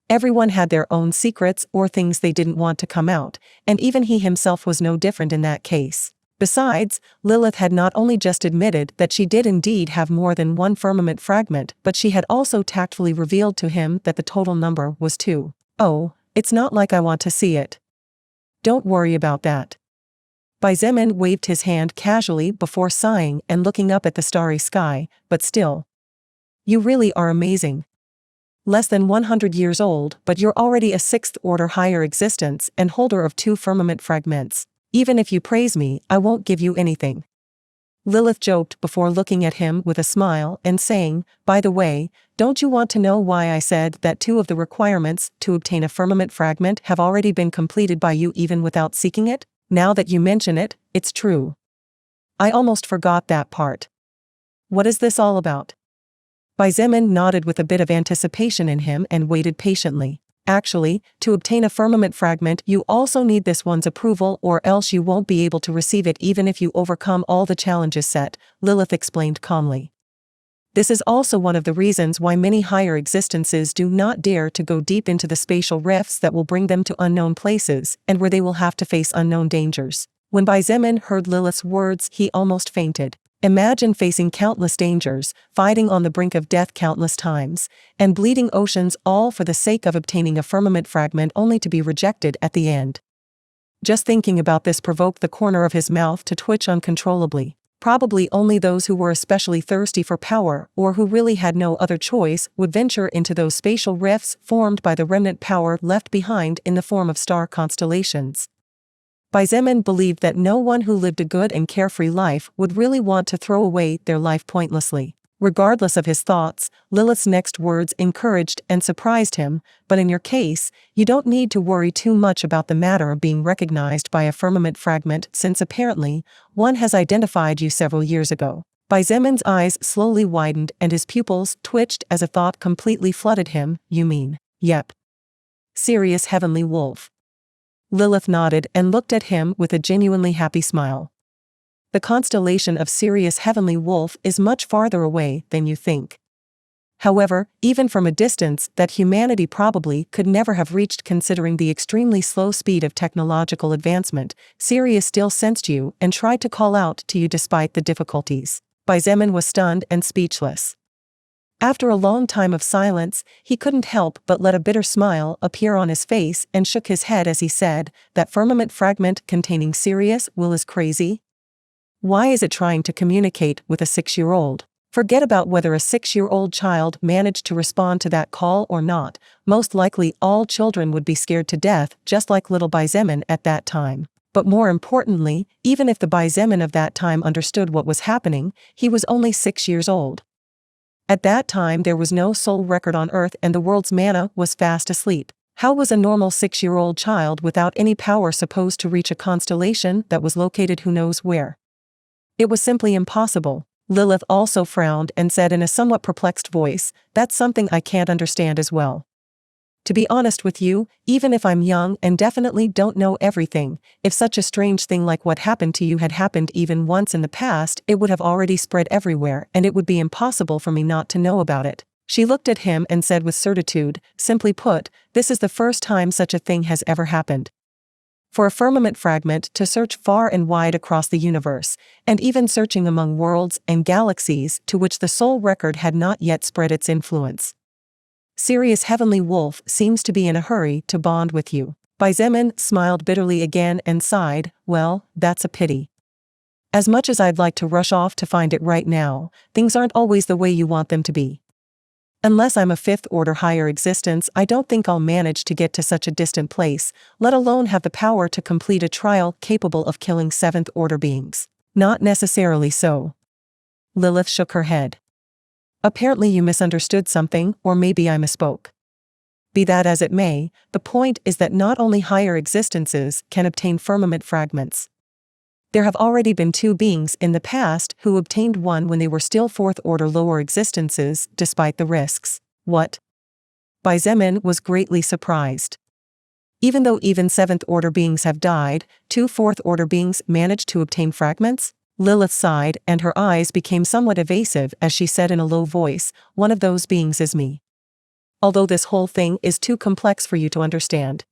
Everyone had their own secrets or things they didn't want to come out, and even he himself was no different in that case. Besides, Lilith had not only just admitted that she did indeed have more than one firmament fragment, but she had also tactfully revealed to him that the total number was 2. Oh, it's not like I want to see it. Don't worry about that. Xietain waved his hand casually before sighing and looking up at the starry sky, but still. You really are amazing. Less than 100 years old, but you're already a 6th order higher existence and holder of 2 firmament fragments. Even if you praise me, I won't give you anything. Lilith joked before looking at him with a smile and saying, by the way, don't you want to know why I said that 2 of the requirements to obtain a firmament fragment have already been completed by you even without seeking it? Now that you mention it, it's true. I almost forgot that part. What is this all about? Xietain nodded with a bit of anticipation in him and waited patiently. Actually, to obtain a firmament fragment you also need this one's approval or else you won't be able to receive it even if you overcome all the challenges set, Lilith explained calmly. This is also one of the reasons why many higher existences do not dare to go deep into the spatial rifts that will bring them to unknown places and where they will have to face unknown dangers. When Xietain heard Lilith's words he almost fainted. Imagine facing countless dangers, fighting on the brink of death countless times, and bleeding oceans all for the sake of obtaining a firmament fragment only to be rejected at the end. Just thinking about this provoked the corner of his mouth to twitch uncontrollably. Probably only those who were especially thirsty for power or who really had no other choice would venture into those spatial rifts formed by the remnant power left behind in the form of star constellations. Xietain believed that no one who lived a good and carefree life would really want to throw away their life pointlessly. Regardless of his thoughts, Lilith's next words encouraged and surprised him, but in your case, you don't need to worry too much about the matter of being recognized by a firmament fragment since apparently, one has identified you several years ago. Xietan's eyes slowly widened and his pupils twitched as a thought completely flooded him. You mean, yep. Sirius Heavenly Wolf. Lilith nodded and looked at him with a genuinely happy smile. The constellation of Sirius Heavenly Wolf is much farther away than you think. However, even from a distance that humanity probably could never have reached considering the extremely slow speed of technological advancement, Sirius still sensed you and tried to call out to you despite the difficulties. Xietain was stunned and speechless. After a long time of silence, he couldn't help but let a bitter smile appear on his face and shook his head as he said, that firmament fragment containing Sirius will is crazy? Why is it trying to communicate with a 6-year-old? Forget about whether a 6-year-old child managed to respond to that call or not, most likely all children would be scared to death just like little Xietain at that time. But more importantly, even if the Xietain of that time understood what was happening, he was only 6 years old. At that time there was no soul record on Earth and the world's mana was fast asleep. How was a normal 6-year-old child without any power supposed to reach a constellation that was located who knows where? It was simply impossible. Lilith also frowned and said in a somewhat perplexed voice, that's something I can't understand as well. To be honest with you, even if I'm young and definitely don't know everything, if such a strange thing like what happened to you had happened even once in the past, it would have already spread everywhere and it would be impossible for me not to know about it. She looked at him and said with certitude, simply put, this is the first time such a thing has ever happened. For a firmament fragment to search far and wide across the universe, and even searching among worlds and galaxies to which the soul record had not yet spread its influence. Sirius Heavenly Wolf seems to be in a hurry to bond with you. Xietain smiled bitterly again and sighed, well, that's a pity. As much as I'd like to rush off to find it right now, things aren't always the way you want them to be. Unless I'm a 5th order higher existence, I don't think I'll manage to get to such a distant place, let alone have the power to complete a trial capable of killing 7th order beings. Not necessarily so. Lilith shook her head. Apparently you misunderstood something, or maybe I misspoke. Be that as it may, the point is that not only higher existences can obtain firmament fragments. There have already been 2 beings in the past who obtained one when they were still 4th order lower existences, despite the risks. What? Xietain was greatly surprised. Even though even 7th order beings have died, 2 4th order beings managed to obtain fragments? Lilith sighed and her eyes became somewhat evasive as she said in a low voice, one of those beings is me. Although this whole thing is too complex for you to understand.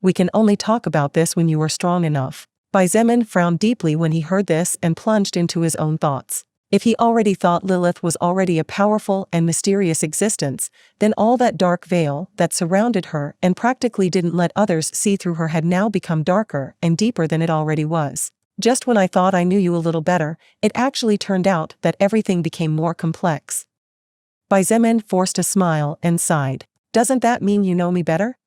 We can only talk about this when you are strong enough. Xietain frowned deeply when he heard this and plunged into his own thoughts. If he already thought Lilith was already a powerful and mysterious existence, then all that dark veil that surrounded her and practically didn't let others see through her had now become darker and deeper than it already was. Just when I thought I knew you a little better, it actually turned out that everything became more complex. Xietain forced a smile and sighed. Doesn't that mean you know me better?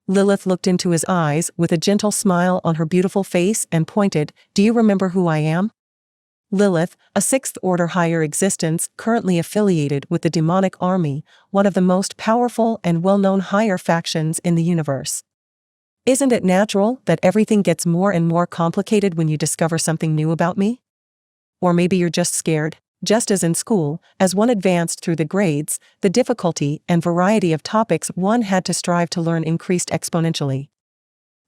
Lilith looked into his eyes with a gentle smile on her beautiful face and pointed, Do you remember who I am? Lilith, a sixth-order higher existence currently affiliated with the demonic army, one of the most powerful and well-known higher factions in the universe. Isn't it natural that everything gets more and more complicated when you discover something new about me? Or maybe you're just scared. Just as in school, as one advanced through the grades, the difficulty and variety of topics one had to strive to learn increased exponentially.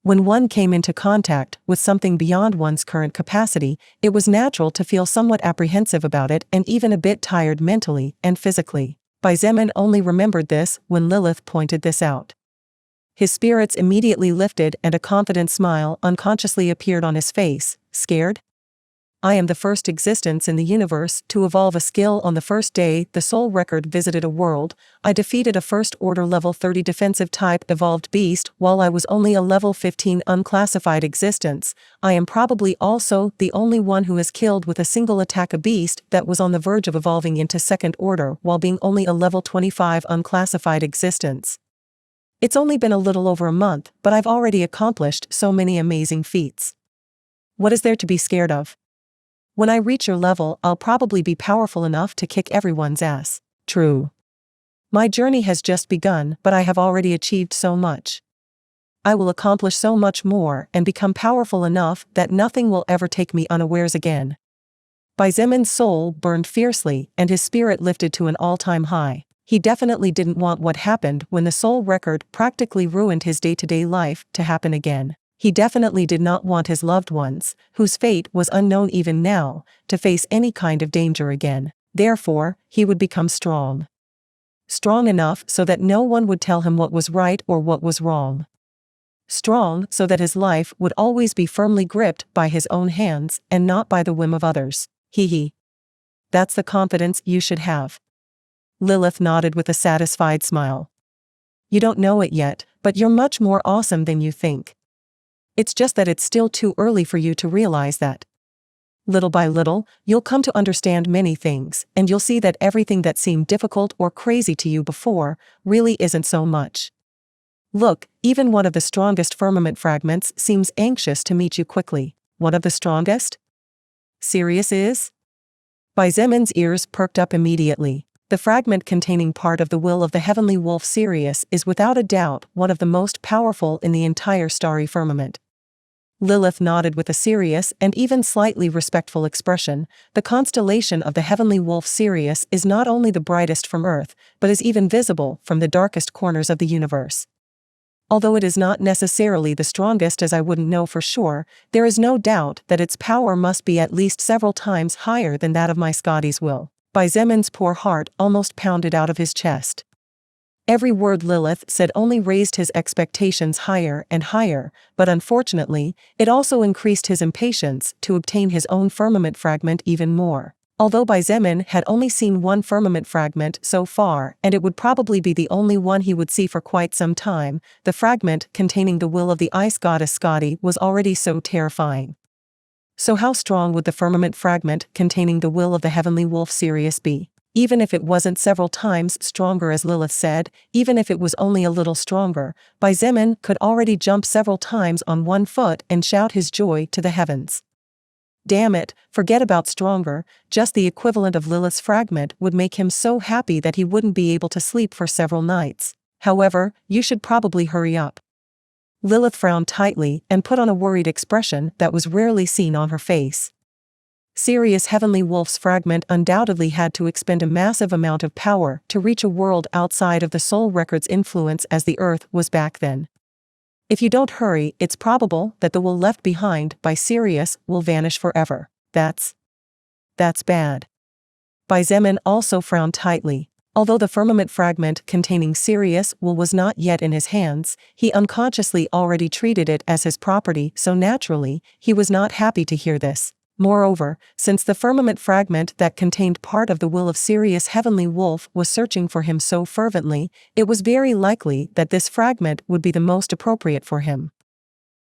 When one came into contact with something beyond one's current capacity, it was natural to feel somewhat apprehensive about it and even a bit tired mentally and physically. Xietain only remembered this when Lilith pointed this out. His spirits immediately lifted and a confident smile unconsciously appeared on his face. Scared? I am the first existence in the universe to evolve a skill on the first day the soul record visited a world. I defeated a first-order level 30 defensive type evolved beast while I was only a level 15 unclassified existence. I am probably also the only one who has killed with a single attack a beast that was on the verge of evolving into second order while being only a level 25 unclassified existence. It's only been a little over a month, but I've already accomplished so many amazing feats. What is there to be scared of? When I reach your level, I'll probably be powerful enough to kick everyone's ass. True. My journey has just begun, but I have already achieved so much. I will accomplish so much more and become powerful enough that nothing will ever take me unawares again. Xietain's soul burned fiercely and his spirit lifted to an all-time high. He definitely didn't want what happened when the soul record practically ruined his day-to-day life to happen again. He definitely did not want his loved ones, whose fate was unknown even now, to face any kind of danger again. Therefore, he would become strong. Strong enough so that no one would tell him what was right or what was wrong. Strong so that his life would always be firmly gripped by his own hands and not by the whim of others. Hee. That's the confidence you should have. Lilith nodded with a satisfied smile. You don't know it yet, but you're much more awesome than you think. It's just that it's still too early for you to realize that. Little by little, you'll come to understand many things, and you'll see that everything that seemed difficult or crazy to you before really isn't so much. Look, even one of the strongest firmament fragments seems anxious to meet you quickly. One of the strongest? Sirius is? Xietain's ears perked up immediately. The fragment containing part of the will of the heavenly wolf Sirius is without a doubt one of the most powerful in the entire starry firmament. Lilith nodded with a serious and even slightly respectful expression. The constellation of the heavenly wolf Sirius is not only the brightest from Earth, but is even visible from the darkest corners of the universe. Although it is not necessarily the strongest, as I wouldn't know for sure, there is no doubt that its power must be at least several times higher than that of my Scotty's will. Xietain's poor heart almost pounded out of his chest. Every word Lilith said only raised his expectations higher and higher, but unfortunately, it also increased his impatience to obtain his own firmament fragment even more. Although Xietain had only seen one firmament fragment so far, and it would probably be the only one he would see for quite some time, the fragment containing the will of the ice goddess Scotty was already so terrifying. So how strong would the firmament fragment containing the will of the heavenly wolf Sirius be? Even if it wasn't several times stronger as Lilith said, even if it was only a little stronger, Xietain could already jump several times on one foot and shout his joy to the heavens. Damn it, forget about stronger, just the equivalent of Lilith's fragment would make him so happy that he wouldn't be able to sleep for several nights. However, you should probably hurry up. Lilith frowned tightly and put on a worried expression that was rarely seen on her face. Sirius Heavenly Wolf's fragment undoubtedly had to expend a massive amount of power to reach a world outside of the soul record's influence as the Earth was back then. If you don't hurry, it's probable that the will left behind by Sirius will vanish forever. That's bad. Xietain also frowned tightly. Although the firmament fragment containing Sirius wool was not yet in his hands, he unconsciously already treated it as his property, so naturally, he was not happy to hear this. Moreover, since the firmament fragment that contained part of the will of Sirius Heavenly Wolf was searching for him so fervently, it was very likely that this fragment would be the most appropriate for him.